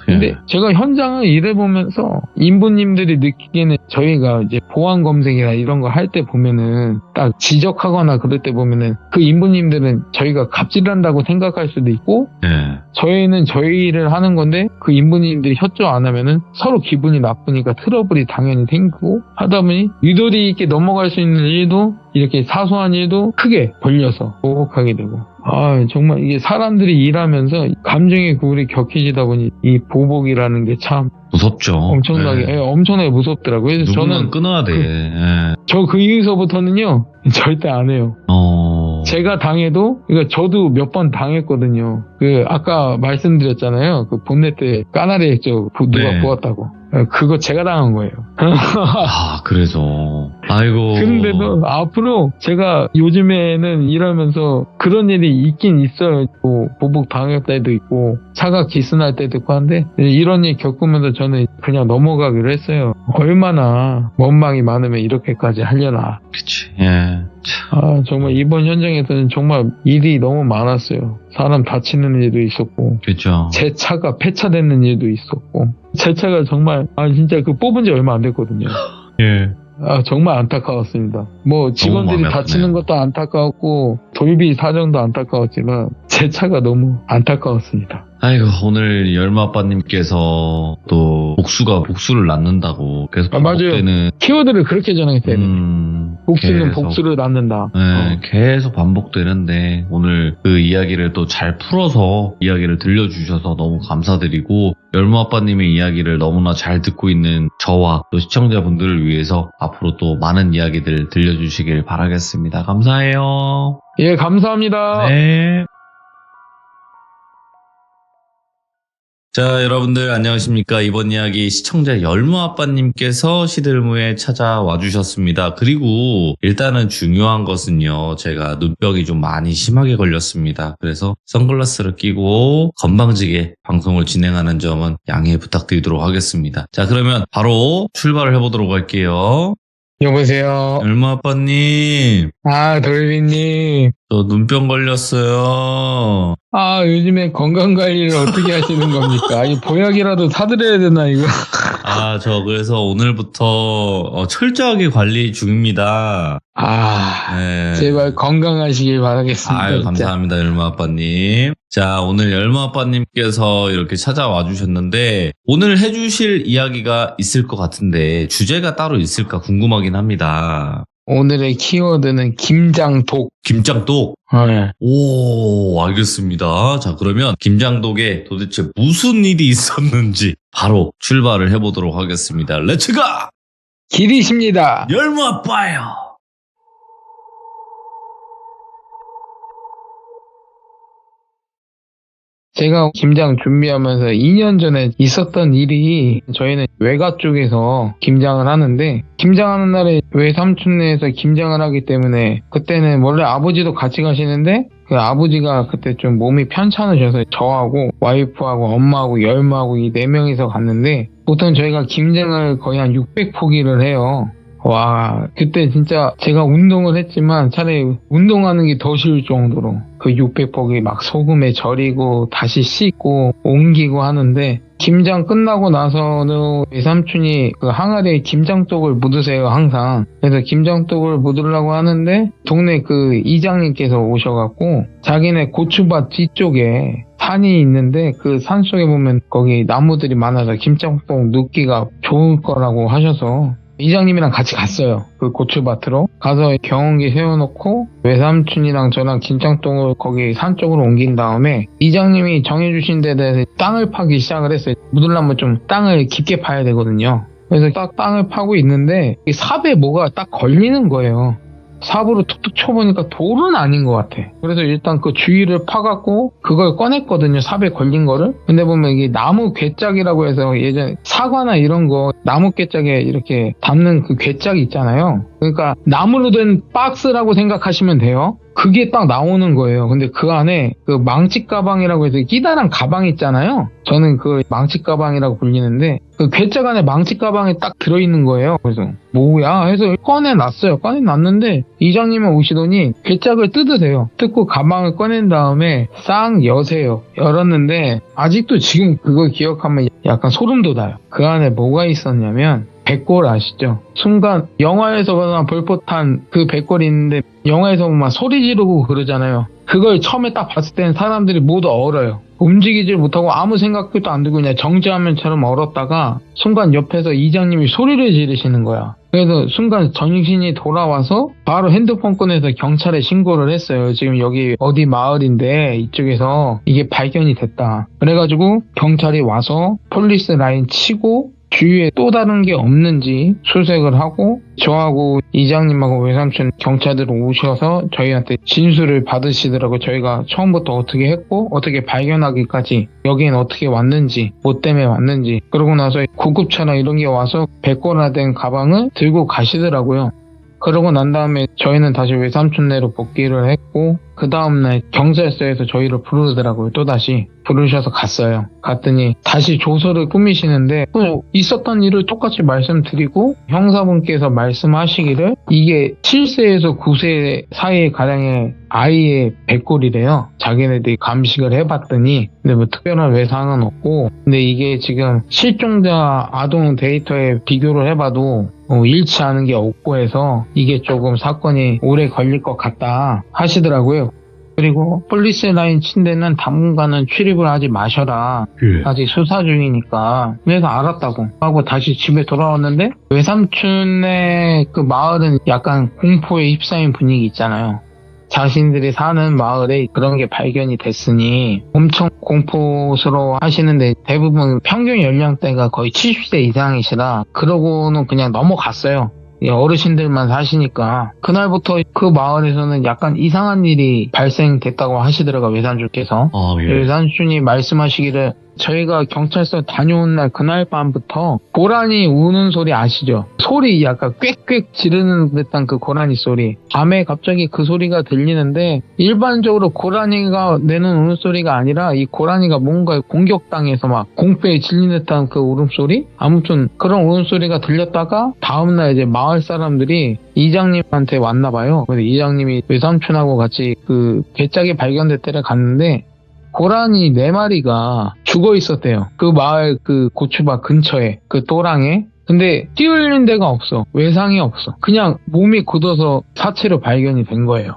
근데 제가 현장을 일해보면서 인부님들이 느끼기에는 저희가 이제 보안 검색이나 이런 거 할 때 보면은 딱 지적하거나 그럴 때 보면은 그 인부님들은 저희가 갑질한다고 생각할 수도 있고 저희는 저희 일을 하는 건데 그 인부님들이 협조 안 하면은 서로 기분이 나쁘니까 트러블이 당연히 생기고 하다 보니 유도리 있게 넘어갈 수 있는 일도 이렇게 사소한 일도 크게 벌려서 보복하게 되고 정말 이게 사람들이 일하면서 감정의 골이 격해지다 보니 이 보복이라는 게 참 무섭죠. 엄청나게 엄청나게 무섭더라고요. 그래서 저는 끊어야 돼. 저 그 이후서부터는요 절대 안 해요. 제가 당해도 그러니까 저도 몇 번 당했거든요. 그 아까 말씀드렸잖아요. 그 본네트 까나리 액젓 누가 부었다고. 그거 제가 당한 거예요. 그래서 아이고. 그런데도 앞으로 제가 요즘에는 일하면서 그런 일이 있긴 있어요. 뭐 보복 당할 때도 있고 차가 기스날 때도 있고 한데 이런 일 겪으면서 저는 그냥 넘어가기로 했어요. 얼마나 원망이 많으면 이렇게까지 하려나. 그치. 정말 이번 현장에서는 정말 일이 너무 많았어요. 사람 다치는 일도 있었고, 그렇죠. 제 차가 폐차되는 일도 있었고, 제 차가 정말 진짜 그 뽑은 지 얼마 안 됐거든요. 정말 안타까웠습니다. 뭐 직원들이 다치는 것도 안타까웠고 돌비 사정도 안타까웠지만 제 차가 너무 안타까웠습니다. 아이고 오늘 열마아빠님께서 또 복수를 낳는다고 계속 반복되는 맞아요. 키워드를 그렇게 전했어야 돼요. 복수는 계속, 복수를 낳는다. 계속 반복되는데 오늘 그 이야기를 또 잘 풀어서 이야기를 들려주셔서 너무 감사드리고 열무아빠님의 이야기를 너무나 잘 듣고 있는 저와 또 시청자분들을 위해서 앞으로 또 많은 이야기들 들려주시길 바라겠습니다. 감사해요. 예, 감사합니다. 네. 자, 여러분들 안녕하십니까. 이번 이야기 시청자 열무아빠님께서 시들무에 찾아와 주셨습니다. 그리고 일단은 중요한 것은요, 제가 눈병이 좀 많이 심하게 걸렸습니다. 그래서 선글라스를 끼고 건방지게 방송을 진행하는 점은 양해 부탁드리도록 하겠습니다. 자, 그러면 바로 출발을 해보도록 할게요. 여보세요. 열무아빠님, 돌비님. 저 눈병 걸렸어요. 요즘에 건강관리를 어떻게 하시는 겁니까? 이 보약이라도 사드려야 되나, 이거? 저 그래서 오늘부터 철저하게 관리 중입니다. 네. 제발 건강하시길 바라겠습니다. 아유, 감사합니다, 열무아빠님. 자, 오늘 열무아빠님께서 이렇게 찾아와 주셨는데, 오늘 해주실 이야기가 있을 것 같은데, 주제가 따로 있을까 궁금하긴 합니다. 오늘의 키워드는 김장독. 김장독? 네. 오, 알겠습니다. 자, 그러면 김장독에 도대체 무슨 일이 있었는지 바로 출발을 해보도록 하겠습니다. 렛츠가! 길이십니다. 열무아빠요! 제가 김장 준비하면서 2년 전에 있었던 일이, 저희는 외가 쪽에서 김장을 하는데, 김장하는 날에 외삼촌네에서 김장을 하기 때문에, 그때는 원래 아버지도 같이 가시는데, 그 아버지가 그때 좀 몸이 편찮으셔서 저하고 와이프하고 엄마하고 열무하고 이 4명이서 갔는데, 보통 저희가 김장을 거의 한 600포기를 해요. 와, 그때 진짜 제가 운동을 했지만 차라리 운동하는 게 더 쉬울 정도로 그 600포기 막 소금에 절이고 다시 씻고 옮기고 하는데, 김장 끝나고 나서는 외삼촌이 그 항아리에 김장독을 묻으세요, 항상. 그래서 김장독을 묻으려고 하는데 동네 그 이장님께서 오셔갖고 자기네 고추밭 뒤쪽에 산이 있는데 그 산 속에 보면 거기 나무들이 많아서 김장독 눕기가 좋을 거라고 하셔서 이장님이랑 같이 갔어요. 그 고추밭으로 가서 경운기 세워놓고 외삼촌이랑 저랑 김장독을 거기 산 쪽으로 옮긴 다음에 이장님이 정해주신 데 대해서 땅을 파기 시작을 했어요. 묻으려면 좀 땅을 깊게 파야 되거든요. 그래서 딱 땅을 파고 있는데 이 삽에 뭐가 딱 걸리는 거예요. 삽으로 툭툭 쳐보니까 돌은 아닌 것 같아. 그래서 일단 그 주위를 파갖고 그걸 꺼냈거든요, 삽에 걸린 거를. 근데 보면 이게 나무 괴짝이라고 해서 예전에 사과나 이런 거 나무 괴짝에 이렇게 담는 그 괴짝이 있잖아요. 그러니까 나무로 된 박스라고 생각하시면 돼요. 그게 딱 나오는 거예요. 근데 그 안에 그 망치 가방이라고 해서 끼다란 가방 있잖아요. 저는 그 망치 가방이라고 불리는데 그 괴짝 안에 망치 가방이 딱 들어있는 거예요. 그래서 뭐야 해서 꺼내놨어요. 꺼내놨는데 이장님은 오시더니 괴짝을 뜯으세요. 뜯고 가방을 꺼낸 다음에 싹 여세요. 열었는데 아직도 지금 그거 기억하면 약간 소름 돋아요. 그 안에 뭐가 있었냐면 백골 아시죠? 순간 영화에서 보면 벌포탄 그 백골이 있는데 영화에서 보면 소리 지르고 그러잖아요. 그걸 처음에 딱 봤을 때는 사람들이 모두 얼어요. 움직이질 못하고 아무 생각도 안 들고 그냥 정지화면처럼 얼었다가 순간 옆에서 이장님이 소리를 지르시는 거야. 그래서 순간 정신이 돌아와서 바로 핸드폰 꺼내서 경찰에 신고를 했어요. 지금 여기 어디 마을인데 이쪽에서 이게 발견이 됐다. 그래가지고 경찰이 와서 폴리스 라인 치고 주위에 또 다른 게 없는지 수색을 하고 저하고 이장님하고 외삼촌 경찰들 오셔서 저희한테 진술을 받으시더라고요. 저희가 처음부터 어떻게 했고 어떻게 발견하기까지 여기엔 어떻게 왔는지 뭐 때문에 왔는지 그러고 나서 구급차나 이런 게 와서 백골화된 가방을 들고 가시더라고요. 그러고 난 다음에 저희는 다시 외삼촌네로 복귀를 했고 그 다음날 경찰서에서 저희를 부르더라고요. 또다시 부르셔서 갔어요. 갔더니 다시 조서를 꾸미시는데 또 있었던 일을 똑같이 말씀드리고 형사분께서 말씀하시기를 이게 7세에서 9세 사이 가량의 아이의 백골이래요. 자기네들이 감식을 해봤더니 근데 뭐 특별한 외상은 없고 근데 이게 지금 실종자 아동 데이터에 비교를 해봐도 일치하는 게 없고 해서 이게 조금 사건이 오래 걸릴 것 같다 하시더라고요. 그리고 폴리스 라인 친 데는 당분간은 출입을 하지 마셔라. 아직 수사 중이니까. 그래서 알았다고 하고 다시 집에 돌아왔는데 외삼촌의 그 마을은 약간 공포에 휩싸인 분위기 있잖아요. 자신들이 사는 마을에 그런 게 발견이 됐으니 엄청 공포스러워 하시는데 대부분 평균 연령대가 거의 70세 이상이시라 그러고는 그냥 넘어갔어요. 어르신들만 사시니까. 그날부터 그 마을에서는 약간 이상한 일이 발생됐다고 하시더라고요, 외삼촌께서. 예. 외삼촌이 말씀하시기를 저희가 경찰서 다녀온 날 그날 밤부터 고라니 우는 소리 아시죠? 소리 약간 꽥꽥 지르는 듯한 그 고라니 소리. 밤에 갑자기 그 소리가 들리는데 일반적으로 고라니가 내는 울음소리가 아니라 이 고라니가 뭔가 공격당해서 막 공포에 질린 듯한 그 울음소리? 아무튼 그런 울음소리가 들렸다가 다음날 이제 마을 사람들이 이장님한테 왔나봐요. 그래서 이장님이 외삼촌하고 같이 그 개짝이 발견될 때를 갔는데 고라니 4마리가 죽어 있었대요. 그 마을 그 고추밭 근처에 그 또랑에. 근데 띄울린 데가 없어. 외상이 없어. 그냥 몸이 굳어서 사체로 발견이 된 거예요.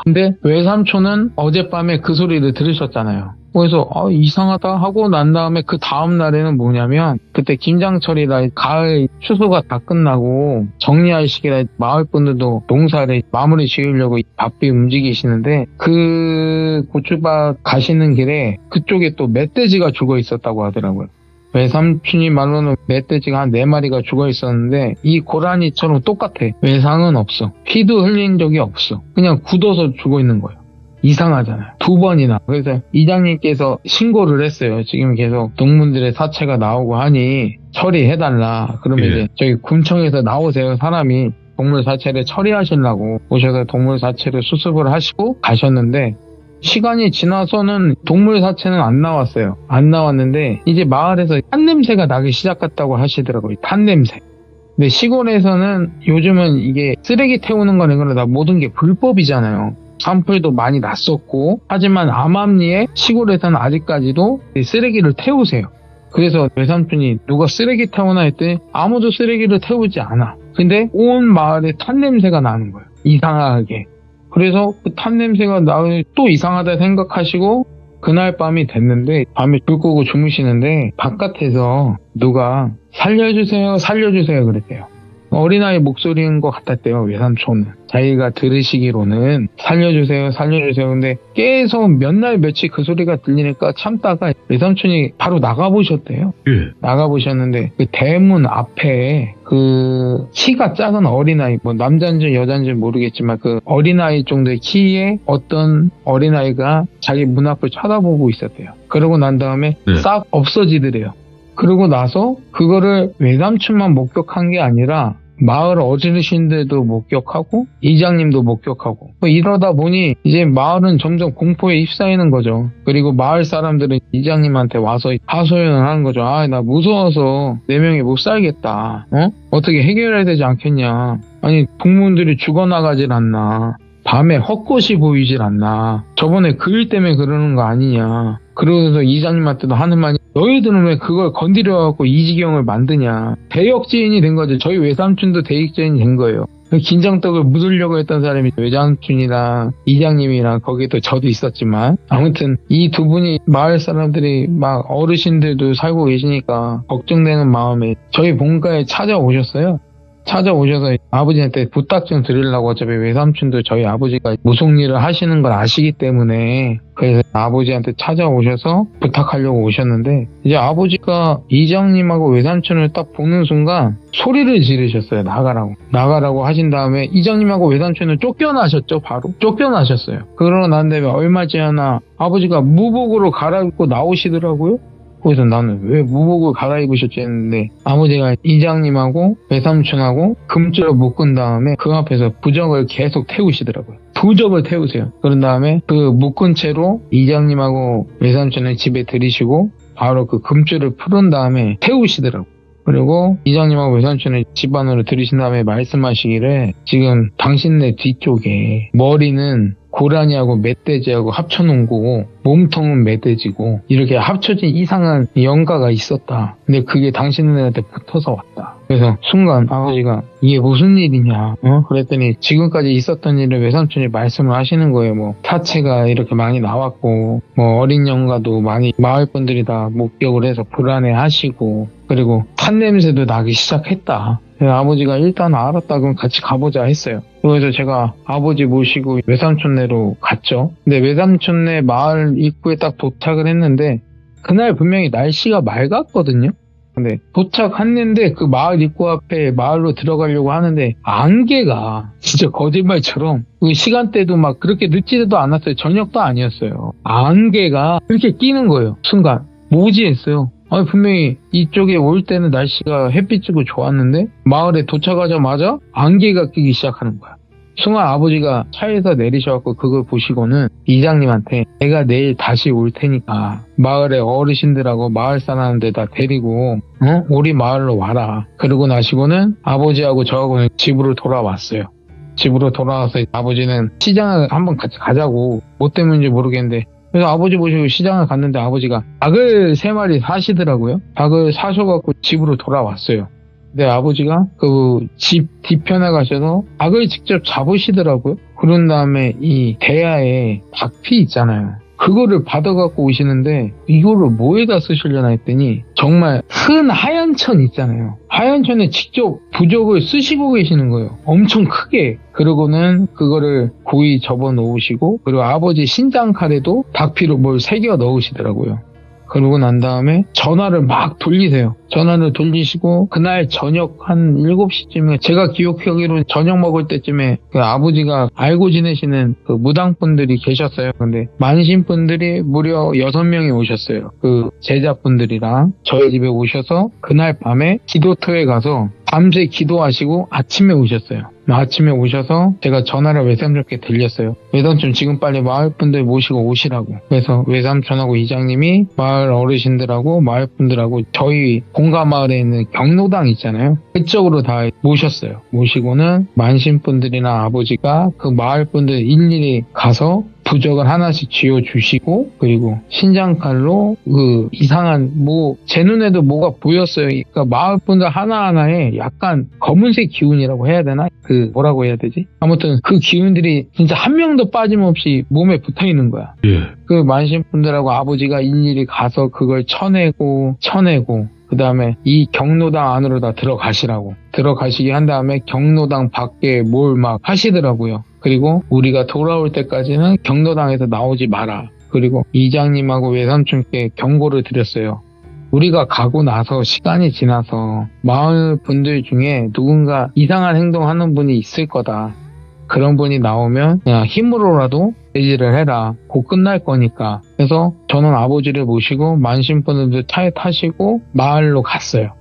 근데 외삼촌은 어젯밤에 그 소리를 들으셨잖아요. 그래서 이상하다 하고 난 다음에 그 다음 날에는 뭐냐면 그때 김장철이라 가을 추수가 다 끝나고 정리할 시기라 마을 분들도 농사를 마무리 지으려고 바삐 움직이시는데 그 고추밭 가시는 길에 그쪽에 또 멧돼지가 죽어 있었다고 하더라고요. 외삼촌이 말로는 멧돼지가 한 4마리가 죽어 있었는데 이 고라니처럼 똑같아. 외상은 없어. 피도 흘린 적이 없어. 그냥 굳어서 죽어 있는 거예요. 이상하잖아요. 2번이나. 그래서 이장님께서 신고를 했어요. 지금 계속 동물들의 사체가 나오고 하니 처리해달라. 그러면 이제 저희 군청에서 나오세요. 사람이 동물 사체를 처리하시려고 오셔서 동물 사체를 수습을 하시고 가셨는데 시간이 지나서는 동물 사체는 안 나왔어요. 안 나왔는데 이제 마을에서 탄 냄새가 나기 시작했다고 하시더라고요. 탄 냄새. 근데 시골에서는 요즘은 이게 쓰레기 태우는 거는 그러다 모든 게 불법이잖아요. 산불도 많이 났었고 하지만 암암리에 시골에서는 아직까지도 쓰레기를 태우세요. 그래서 외삼촌이 누가 쓰레기 태우나 했더니 아무도 쓰레기를 태우지 않아. 근데 온 마을에 탄 냄새가 나는 거예요. 이상하게. 그래서 그 탄 냄새가 나오니 또 이상하다 생각하시고 그날 밤이 됐는데 밤에 불 끄고 주무시는데 바깥에서 누가 살려주세요 살려주세요 그랬대요. 어린아이 목소리인 것 같았대요. 외삼촌은 자기가 들으시기로는 살려주세요 살려주세요. 근데 계속 몇 날 며칠 그 소리가 들리니까 참다가 외삼촌이 바로 나가보셨대요. 나가보셨는데 그 대문 앞에 그 키가 작은 어린아이, 뭐 남자인지 여자인지 모르겠지만 그 어린아이 정도의 키의 어떤 어린아이가 자기 문 앞을 쳐다보고 있었대요. 그러고 난 다음에 싹 없어지더래요. 그러고 나서 그거를 외삼촌만 목격한 게 아니라 마을 어르신들도 목격하고 이장님도 목격하고 이러다 보니 이제 마을은 점점 공포에 휩싸이는 거죠. 그리고 마을 사람들은 이장님한테 와서 하소연을 하는 거죠. 나 무서워서 4명이 못 살겠다. 어떻게 해결해야 되지 않겠냐. 아니 동물들이 죽어나가질 않나. 밤에 헛것이 보이질 않나. 저번에 그 일 때문에 그러는 거 아니냐. 그러면서 이장님한테도 하는 말이 너희들은 왜 그걸 건드려갖고 이 지경을 만드냐. 대역죄인이 된 거죠. 저희 외삼촌도 대역죄인이 된 거예요. 긴장떡을 묻으려고 했던 사람이 외삼촌이랑 이장님이랑 거기도 저도 있었지만 아무튼 이 두 분이 마을 사람들이 막 어르신들도 살고 계시니까 걱정되는 마음에 저희 본가에 찾아오셨어요. 찾아오셔서 아버지한테 부탁 좀 드리려고. 어차피 외삼촌도 저희 아버지가 무속일을 하시는 걸 아시기 때문에 그래서 아버지한테 찾아오셔서 부탁하려고 오셨는데 이제 아버지가 이장님하고 외삼촌을 딱 보는 순간 소리를 지르셨어요. 나가라고 하신 다음에 이장님하고 외삼촌은 쫓겨나셨죠. 바로 쫓겨나셨어요. 그러고 난 다음에 얼마 지나 아버지가 무복으로 갈아입고 나오시더라고요. 그래서 나는 왜 무복을 갈아입으셨지 했는데 아버지가 이장님하고 외삼촌하고 금줄로 묶은 다음에 그 앞에서 부적을 계속 태우시더라고요. 부적을 태우세요. 그런 다음에 그 묶은 채로 이장님하고 외삼촌을 집에 들이시고 바로 그 금줄을 풀은 다음에 태우시더라고요. 그리고 이장님하고 외삼촌을 집 안으로 들이신 다음에 말씀하시기를 지금 당신네 뒤쪽에 머리는 고라니하고 멧돼지하고 합쳐놓은 거고 몸통은 멧돼지고 이렇게 합쳐진 이상한 영가가 있었다. 근데 그게 당신네한테 붙어서 왔다. 그래서 순간 아버지가 이게 무슨 일이냐 그랬더니 지금까지 있었던 일을 외삼촌이 말씀을 하시는 거예요. 뭐 사체가 이렇게 많이 나왔고 뭐 어린 영가도 많이 마을 분들이 다 목격을 해서 불안해하시고 그리고 탄 냄새도 나기 시작했다. 아버지가 일단 알았다 그럼 같이 가보자 했어요. 그래서 제가 아버지 모시고 외삼촌네로 갔죠. 근데 외삼촌네 마을 입구에 딱 도착을 했는데 그날 분명히 날씨가 맑았거든요. 근데 도착했는데 그 마을 입구 앞에 마을로 들어가려고 하는데 안개가 진짜 거짓말처럼 그 시간대도 막 그렇게 늦지도 않았어요. 저녁도 아니었어요. 안개가 이렇게 끼는 거예요. 순간. 모지했어요. 아니, 분명히 이쪽에 올 때는 날씨가 햇빛 쬐고 좋았는데 마을에 도착하자마자 안개가 끼기 시작하는 거야. 순간 아버지가 차에서 내리셔갖고 그걸 보시고는 이장님한테 내가 내일 다시 올 테니까 마을의 어르신들하고 마을 사람들 다 데리고 우리 마을로 와라. 그러고 나시고는 아버지하고 저하고는 집으로 돌아왔어요. 집으로 돌아와서 아버지는 시장을 한번 같이 가자고 뭐 때문인지 모르겠는데 그래서 아버지 모시고 시장을 갔는데 아버지가 닭을 3마리 사시더라고요. 닭을 사셔갖고 집으로 돌아왔어요. 근데 아버지가 그 집 뒤편에 가셔서 닭을 직접 잡으시더라고요. 그런 다음에 이 대야에 닭피 있잖아요. 그거를 받아갖고 오시는데 이거를 뭐에다 쓰시려나 했더니 정말 큰 하얀 천 있잖아요. 하얀 천에 직접 부적을 쓰시고 계시는 거예요. 엄청 크게. 그러고는 그거를 고이 접어 놓으시고 그리고 아버지 신장칼에도 닭피로 뭘 새겨 넣으시더라고요. 그러고 난 다음에 전화를 막 돌리세요. 전화를 돌리시고 그날 저녁 한 7시쯤에 제가 기억하기로는 저녁 먹을 때쯤에 그 아버지가 알고 지내시는 그 무당분들이 계셨어요. 근데 만신분들이 무려 6명이 오셨어요. 그 제자분들이랑 저희 집에 오셔서 그날 밤에 기도터에 가서 밤새 기도하시고 아침에 오셨어요. 아침에 오셔서 제가 전화를 외삼촌께 들렸어요. 외삼촌 지금 빨리 마을분들 모시고 오시라고. 그래서 외삼촌하고 이장님이 마을 어르신들하고 마을분들하고 저희 본가 마을에 있는 경로당 있잖아요. 그쪽으로 다 모셨어요. 모시고는 만신분들이나 아버지가 그 마을분들 일일이 가서 부적을 하나씩 쥐어주시고 그리고 신장칼로 그 이상한 제 눈에도 뭐가 보였어요. 그러니까 마을분들 하나하나에 약간 검은색 기운이라고 해야 되나? 뭐라고 해야 되지? 아무튼 그 기운들이 진짜 한 명도 빠짐없이 몸에 붙어있는 거야. 예. 그 만신분들하고 아버지가 일일이 가서 그걸 쳐내고 그 다음에 이 경로당 안으로 다 들어가시게 한 다음에 경로당 밖에 뭘 막 하시더라고요. 그리고 우리가 돌아올 때까지는 경로당에서 나오지 마라. 그리고 이장님하고 외삼촌께 경고를 드렸어요. 우리가 가고 나서 시간이 지나서 마을 분들 중에 누군가 이상한 행동하는 분이 있을 거다. 그런 분이 나오면 그냥 힘으로라도 제지를 해라. 곧 끝날 거니까. 그래서 저는 아버지를 모시고 만신분들도 차에 타시고 마을로 갔어요.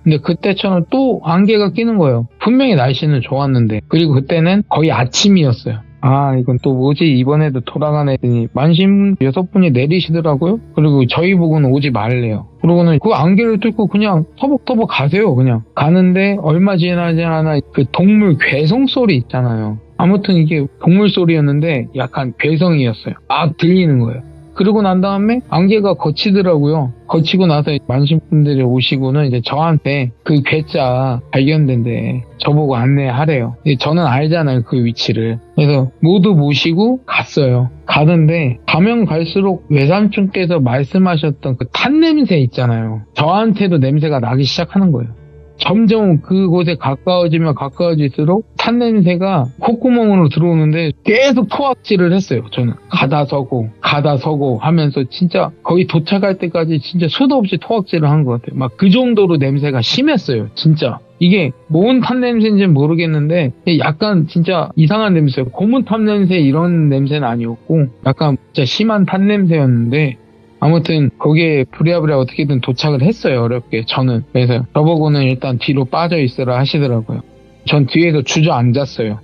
근데 그때처럼 또 안개가 끼는 거예요. 분명히 날씨는 좋았는데. 그리고 그때는 거의 아침이었어요. 아, 이건 또 뭐지? 이번에도 돌아가네 했더니 만신 6분이 내리시더라고요. 그리고 저희 보고는 오지 말래요. 그러고는 그 안개를 뚫고 그냥 터벅터벅 가세요. 그냥 가는데 얼마 지나지 않아 그 동물 괴성 소리 있잖아요. 아무튼 이게 동물 소리였는데 약간 괴성이었어요. 막 들리는 거예요. 그러고 난 다음에 안개가 거치더라고요. 거치고 나서 만신분들이 오시고는 이제 저한테 그 괴짜 발견된데 저보고 안내하래요. 저는 알잖아요, 그 위치를. 그래서 모두 모시고 갔어요. 가는데 가면 갈수록 외삼촌께서 말씀하셨던 그 탄 냄새 있잖아요. 저한테도 냄새가 나기 시작하는 거예요. 점점 그곳에 가까워지면 가까워질수록 탄 냄새가 콧구멍으로 들어오는데 계속 토악질을 했어요. 저는 가다 서고 하면서 진짜 거의 도착할 때까지 진짜 수도 없이 토악질을 한 것 같아요. 막 그 정도로 냄새가 심했어요. 진짜 이게 뭔 탄 냄새인지는 모르겠는데 약간 진짜 이상한 냄새예요. 고문 탄 냄새 이런 냄새는 아니었고 약간 진짜 심한 탄 냄새였는데 아무튼 거기에 부랴부랴 어떻게든 도착을 했어요. 어렵게 저는. 그래서 저보고는 일단 뒤로 빠져 있으라 하시더라고요. 전 뒤에서 주저앉았어요.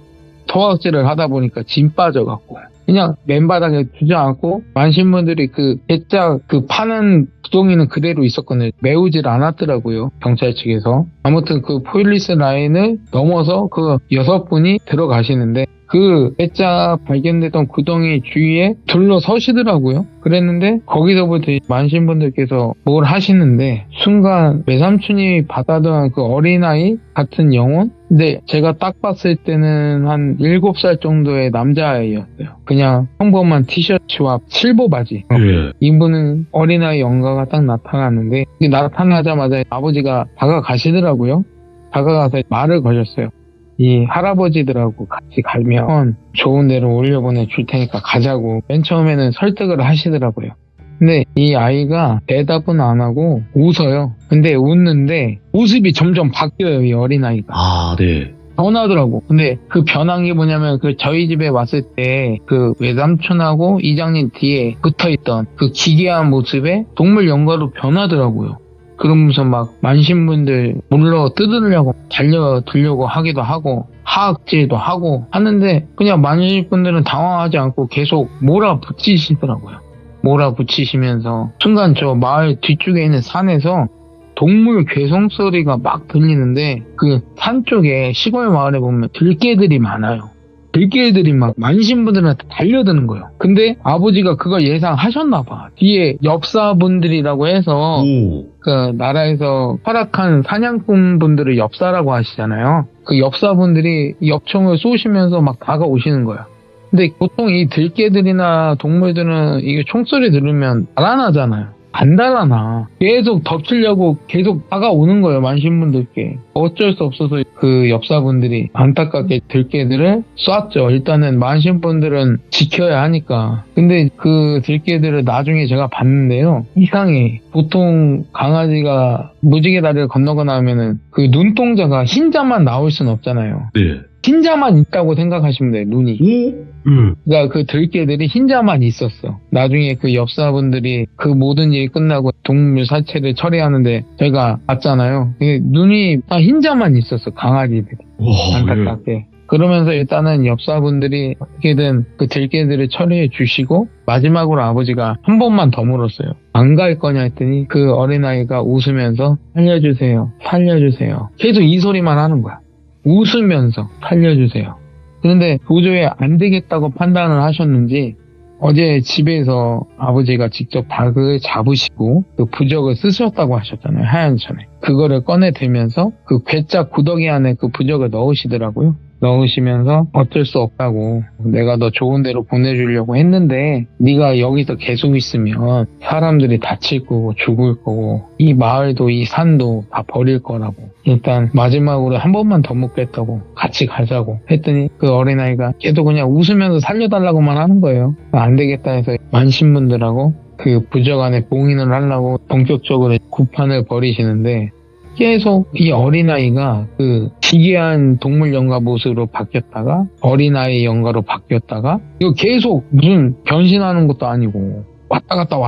토악질을 하다 보니까 짐 빠져갖고 그냥 맨바닥에 주저앉고 만신분들이 그 대짜 그 파는 구덩이는 그대로 있었거든요. 메우질 않았더라고요. 경찰 측에서. 아무튼 그 폴리스 라인을 넘어서 그 6분이 들어가시는데 그 대짜 발견됐던 구덩이 주위에 둘러서시더라고요. 그랬는데 거기서부터 만신분들께서 뭘 하시는데 순간 외삼촌이 받아던 그 어린아이 같은 영혼? 근데 제가 딱 봤을 때는 한 7살 정도의 남자아이였어요. 그냥 평범한 티셔츠와 실버 바지. 예. 이분은 어린아이 영가가 딱 나타났는데 나타나자마자 아버지가 다가가시더라고요. 다가가서 말을 거셨어요. 이 할아버지들하고 같이 가면 좋은 데로 올려보내줄 테니까 가자고 맨 처음에는 설득을 하시더라고요. 근데 이 아이가 대답은 안 하고 웃어요. 근데 웃는데 모습이 점점 바뀌어요. 이 어린아이가. 아, 네. 변하더라고. 근데 그 변한 게 뭐냐면 그 저희 집에 왔을 때 그 외삼촌하고 이장님 뒤에 붙어있던 그 기괴한 모습에 동물 연가로 변하더라고요. 그러면서 막 만신분들 물러 뜯으려고 달려들려고 하기도 하고 하악질도 하고 하는데 그냥 만신분들은 당황하지 않고 계속 몰아붙이시더라고요. 몰아붙이시면서 순간 저 마을 뒤쪽에 있는 산에서 동물 괴성 소리가 막 들리는데 그 산 쪽에 시골 마을에 보면 들개들이 많아요. 들개들이 막 만신분들한테 달려드는 거예요. 근데 아버지가 그걸 예상하셨나 봐. 뒤에 엽사분들이라고 해서 그 나라에서 활약한 사냥꾼 분들을 엽사라고 하시잖아요. 그 엽사분들이 엽총을 쏘시면서 막 다가오시는 거예요. 근데 보통 이 들개들이나 동물들은 이게 총소리 들으면 달아나잖아요. 안 달아나. 계속 덮치려고 계속 다가오는 거예요, 만신분들께. 어쩔 수 없어서 그 엽사분들이 안타깝게 들개들을 쐈죠. 일단은 만신분들은 지켜야 하니까. 근데 그 들개들을 나중에 제가 봤는데요. 이상해. 보통 강아지가 무지개 다리를 건너거나 하면은 그 눈동자가 흰자만 나올 순 없잖아요. 네. 흰자만 있다고 생각하시면 돼요, 눈이. 그러니까 그 들개들이 흰자만 있었어. 나중에 그 엽사분들이 그 모든 일이 끝나고 동물 사체를 처리하는데 저희가 봤잖아요. 눈이 다 흰자만 있었어, 강아지들이. 안타깝게. 그러면서 일단은 엽사분들이 어떻게든 그 들개들을 처리해 주시고 마지막으로 아버지가 한 번만 더 물었어요. 안 갈 거냐 했더니 그 어린아이가 웃으면서 살려주세요. 살려주세요. 계속 이 소리만 하는 거야. 웃으면서 살려주세요. 그런데 도저히 안 되겠다고 판단을 하셨는지 어제 집에서 아버지가 직접 닭을 잡으시고 그 부적을 쓰셨다고 하셨잖아요. 하얀 천에. 그거를 꺼내들면서 그 괴짝 구더기 안에 그 부적을 넣으시더라고요. 넣으시면서 어쩔 수 없다고 내가 너 좋은 데로 보내주려고 했는데 네가 여기서 계속 있으면 사람들이 다칠 거고 죽을 거고 이 마을도 이 산도 다 버릴 거라고 일단 마지막으로 한 번만 더 묻겠다고 같이 가자고 했더니 그 어린아이가 계속 그냥 웃으면서 살려달라고만 하는 거예요. 안 되겠다 해서 만신분들하고 그 부적 안에 봉인을 하려고 본격적으로 구판을 벌이시는데 계속 이 어린아이가 그 기괴한 동물 연가 모습으로 바뀌었다가 어린아이 연가로 바뀌었다가 이거 계속 무슨 변신하는 것도 아니고 왔다 갔다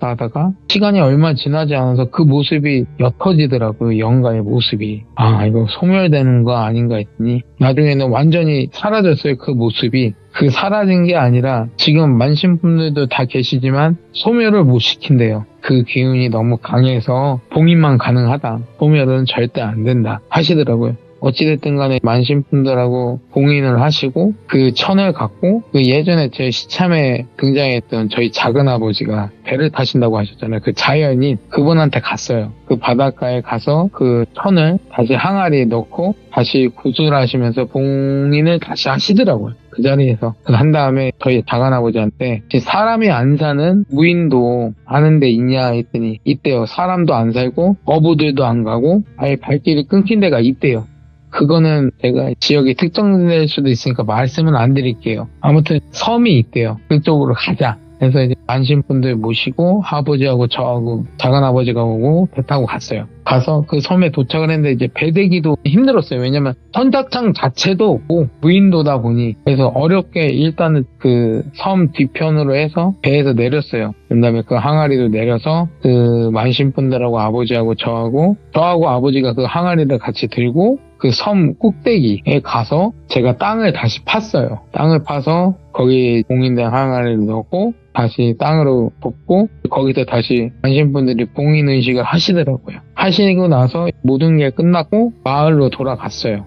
하다가 시간이 얼마 지나지 않아서 그 모습이 옅어지더라고요. 연가의 모습이. 아 이거 소멸되는 거 아닌가 했더니 나중에는 완전히 사라졌어요. 그 모습이. 그 사라진 게 아니라 지금 만신분들도 다 계시지만 소멸을 못 시킨대요. 그 기운이 너무 강해서 봉인만 가능하다. 소멸은 절대 안 된다 하시더라고요. 어찌됐든 간에 만신분들하고 봉인을 하시고 그 천을 갖고 그 예전에 제 시참에 등장했던 저희 작은아버지가 배를 타신다고 하셨잖아요. 그 자연인 그분한테 갔어요. 그 바닷가에 가서 그 천을 다시 항아리에 넣고 다시 구슬하시면서 봉인을 다시 하시더라고요. 그 자리에서 한 다음에 저희 작은아버지한테 사람이 안 사는 무인도 아는 데 있냐 했더니 있대요. 사람도 안 살고 어부들도 안 가고 아예 발길이 끊긴 데가 있대요. 그거는 제가 지역이 특정될 수도 있으니까 말씀은 안 드릴게요. 아무튼 섬이 있대요. 그쪽으로 가자. 그래서 이제 만신분들 모시고 아버지하고 저하고 작은아버지가 오고 배 타고 갔어요. 가서 그 섬에 도착을 했는데 이제 배 대기도 힘들었어요. 왜냐면 선착장 자체도 없고 무인도다 보니 그래서 어렵게 일단은 그 섬 뒤편으로 해서 배에서 내렸어요. 그다음에 그 항아리도 내려서 그 만신분들하고 아버지하고 저하고 아버지가 그 항아리를 같이 들고 그 섬 꼭대기에 가서 제가 땅을 다시 팠어요. 땅을 파서 거기 봉인된 항아리를 넣고 다시 땅으로 덮고 거기서 다시 만신분들이 봉인 의식을 하시더라고요. 하시고 나서 모든 게 끝났고 마을로 돌아갔어요.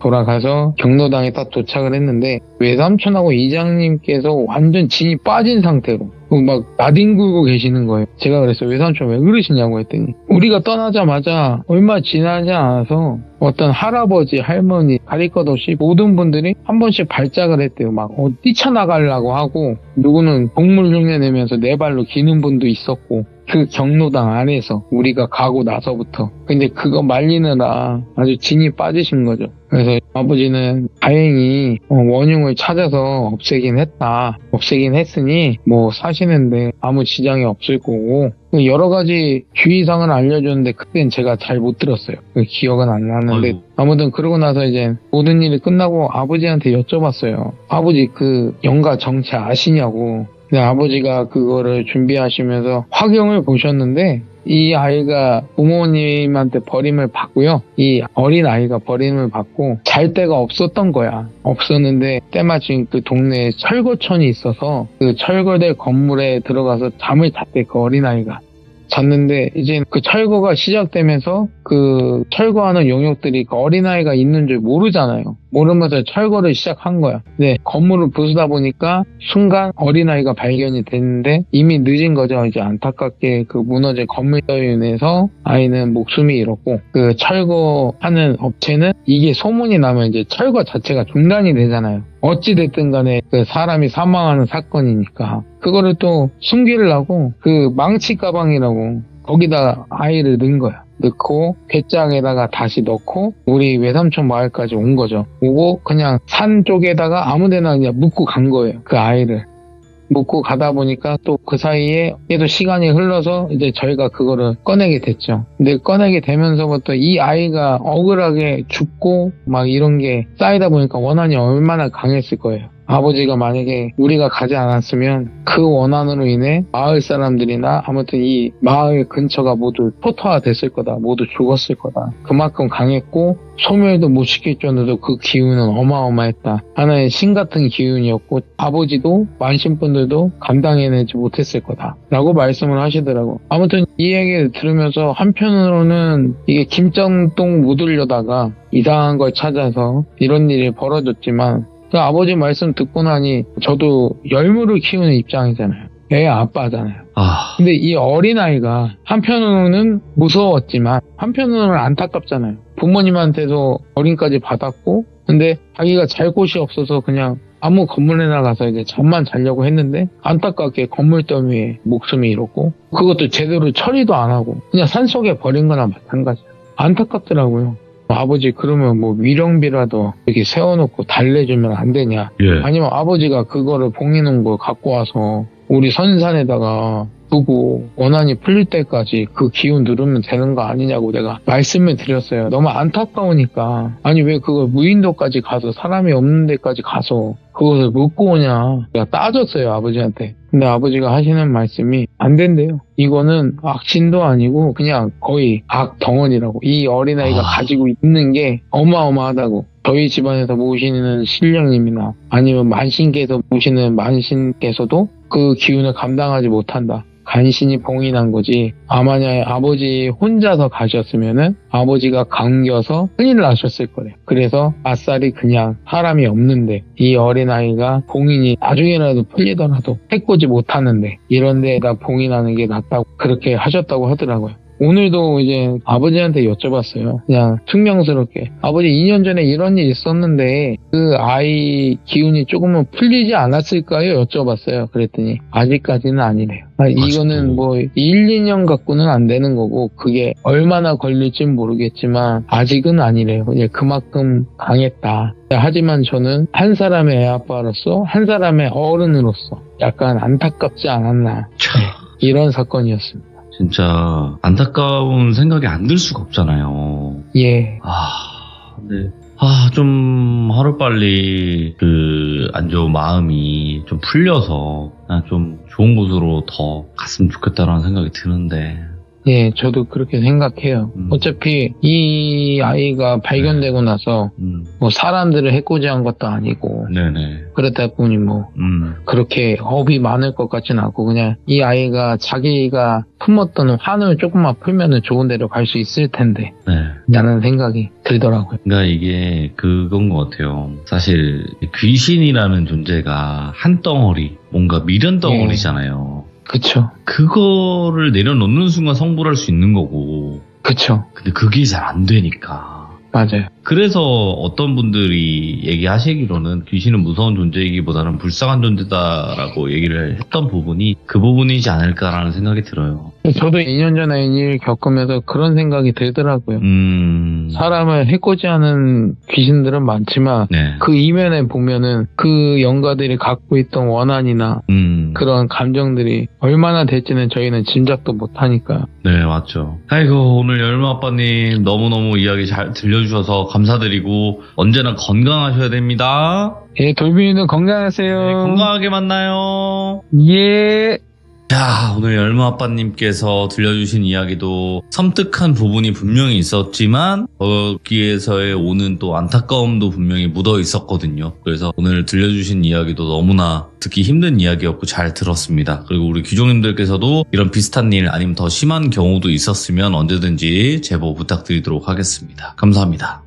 돌아가서 경로당에 딱 도착을 했는데 외삼촌하고 이장님께서 완전 진이 빠진 상태로 막 나뒹굴고 계시는 거예요. 제가 그랬어요. 외삼촌 왜 그러시냐고 했더니 우리가 떠나자마자 얼마 지나지 않아서 어떤 할아버지, 할머니, 가릴 것 없이 모든 분들이 한 번씩 발작을 했대요. 막 뛰쳐나가려고 하고 누구는 동물 흉내 내면서 네 발로 기는 분도 있었고 그 경로당 안에서 우리가 가고 나서부터 근데 그거 말리느라 아주 진이 빠지신 거죠. 그래서 아버지는 다행히 원흉을 찾아서 없애긴 했으니 뭐 사시는데 아무 지장이 없을 거고, 여러 가지 주의사항을 알려줬는데 그땐 제가 잘 못 들었어요. 기억은 안 나는데 아이고. 아무튼 그러고 나서 이제 모든 일이 끝나고 아버지한테 여쭤봤어요. 아버지 그 영가 정체 아시냐고. 근데 아버지가 그거를 준비하시면서 화경을 보셨는데 이 아이가 부모님한테 버림을 받고요. 이 어린 아이가 버림을 받고 잘 데가 없었던 거야. 없었는데 때마침 그 동네에 철거촌이 있어서 그 철거될 건물에 들어가서 잠을 잤대, 그 어린 아이가. 잤는데 이제 그 철거가 시작되면서 그 철거하는 용역들이 그 어린아이가 있는 줄 모르잖아요. 모르면서 철거를 시작한 거야. 네, 건물을 부수다 보니까 순간 어린아이가 발견이 됐는데 이미 늦은 거죠. 이제 안타깝게 그 무너진 건물로 인해서 아이는 목숨이 잃었고, 그 철거하는 업체는 이게 소문이 나면 이제 철거 자체가 중단이 되잖아요. 어찌됐든 간에 그 사람이 사망하는 사건이니까 그거를 또 숨기려고 그 망치 가방이라고 거기다 아이를 넣은 거야. 넣고 괴짝에다가 다시 넣고 우리 외삼촌 마을까지 온 거죠. 오고 그냥 산 쪽에다가 아무데나 그냥 묻고 간 거예요. 그 아이를 묻고 가다 보니까 또 그 사이에 얘도 시간이 흘러서 이제 저희가 그거를 꺼내게 됐죠. 근데 꺼내게 되면서부터 이 아이가 억울하게 죽고 막 이런 게 쌓이다 보니까 원한이 얼마나 강했을 거예요. 아버지가 만약에 우리가 가지 않았으면 그 원한으로 인해 마을 사람들이나 아무튼 이 마을 근처가 모두 초토화 됐을 거다. 모두 죽었을 거다. 그만큼 강했고 소멸도 못 시킬 정도로 그 기운은 어마어마했다. 하나의 신 같은 기운이었고 아버지도 만신분들도 감당해내지 못했을 거다. 라고 말씀을 하시더라고. 아무튼 이 얘기를 들으면서 한편으로는 이게 김정동 묻으려다가 이상한 걸 찾아서 이런 일이 벌어졌지만 그 아버지 말씀 듣고 나니 저도 열무를 키우는 입장이잖아요. 애 아빠잖아요. 근데 이 어린아이가 한편으로는 무서웠지만 한편으로는 안타깝잖아요. 부모님한테도 어린까지 받았고, 근데 자기가 잘 곳이 없어서 그냥 아무 건물에 나가서 이제 잠만 자려고 했는데 안타깝게 건물 더미에 목숨이 잃었고, 그것도 제대로 처리도 안 하고 그냥 산속에 버린 거나 마찬가지예요. 안타깝더라고요. 아버지 그러면 뭐 위령비라도 이렇게 세워놓고 달래주면 안 되냐. 예. 아니면 아버지가 그거를 봉인한 걸 갖고 와서 우리 선산에다가 두고 원한이 풀릴 때까지 그 기운 누르면 되는 거 아니냐고 내가 말씀을 드렸어요. 너무 안타까우니까. 아니 왜 그걸 무인도까지 가서 사람이 없는 데까지 가서 그것을 묻고 오냐. 내가 따졌어요, 아버지한테. 근데 아버지가 하시는 말씀이 안 된대요. 이거는 악신도 아니고 그냥 거의 악덩어리라고. 이 어린아이가 가지고 있는 게 어마어마하다고. 저희 집안에서 모시는 신령님이나 아니면 만신께서 모시는 만신께서도 그 기운을 감당하지 못한다. 간신히 봉인한 거지. 만약에 아버지 혼자서 가셨으면은 아버지가 감겨서 큰일 나셨을 거래요. 그래서 아싸리 그냥 사람이 없는데 이 어린아이가 봉인이 나중에라도 풀리더라도 해코지 못하는데 이런 데에다 봉인하는 게 낫다고 그렇게 하셨다고 하더라고요. 오늘도 이제 아버지한테 여쭤봤어요. 그냥 퉁명스럽게. 아버지 2년 전에 이런 일이 있었는데 그 아이 기운이 조금은 풀리지 않았을까요? 여쭤봤어요. 그랬더니 아직까지는 아니래요. 이거는 뭐 1, 2년 갖고는 안 되는 거고 그게 얼마나 걸릴진 모르겠지만 아직은 아니래요. 그만큼 강했다. 하지만 저는 한 사람의 애아빠로서 한 사람의 어른으로서 약간 안타깝지 않았나. 이런 사건이었습니다. 진짜 안타까운 생각이 안 들 수가 없잖아요. 예. 근데 좀 하루빨리 그 안 좋은 마음이 좀 풀려서 그냥 좀 좋은 곳으로 더 갔으면 좋겠다라는 생각이 드는데. 예, 저도 그렇게 생각해요. 어차피 이 아이가 발견되고 나서 뭐 사람들을 해코지한 것도 아니고 네네. 그렇다 보니 뭐 그렇게 업이 많을 것 같지는 않고 그냥 이 아이가 자기가 품었던 환을 조금만 풀면은 좋은 데로 갈 수 있을 텐데 네. 라는 생각이 들더라고요. 그러니까 이게 그건 것 같아요. 사실 귀신이라는 존재가 한 덩어리 뭔가 미련 덩어리잖아요. 그쵸. 그거를 내려놓는 순간 성불할 수 있는 거고. 그쵸. 근데 그게 잘 안 되니까. 맞아요. 그래서 어떤 분들이 얘기하시기로는 귀신은 무서운 존재이기보다는 불쌍한 존재다라고 얘기를 했던 부분이 그 부분이지 않을까라는 생각이 들어요. 저도 2년 전에 이 일 겪으면서 그런 생각이 들더라고요. 사람을 해코지하는 귀신들은 많지만 네. 그 이면에 보면은 그 영가들이 갖고 있던 원한이나 그런 감정들이 얼마나 될지는 저희는 짐작도 못하니까. 네, 맞죠. 아이고, 오늘 열무아빠님 너무너무 이야기 잘 들려주셔서 감사드리고 언제나 건강하셔야 됩니다. 예, 돌비는 건강하세요. 네, 건강하게 만나요. 예. 자, 오늘 열무아빠님께서 들려주신 이야기도 섬뜩한 부분이 분명히 있었지만 거기에서의 오는 또 안타까움도 분명히 묻어 있었거든요. 그래서 오늘 들려주신 이야기도 너무나 듣기 힘든 이야기였고 잘 들었습니다. 그리고 우리 귀족님들께서도 이런 비슷한 일 아니면 더 심한 경우도 있었으면 언제든지 제보 부탁드리도록 하겠습니다. 감사합니다.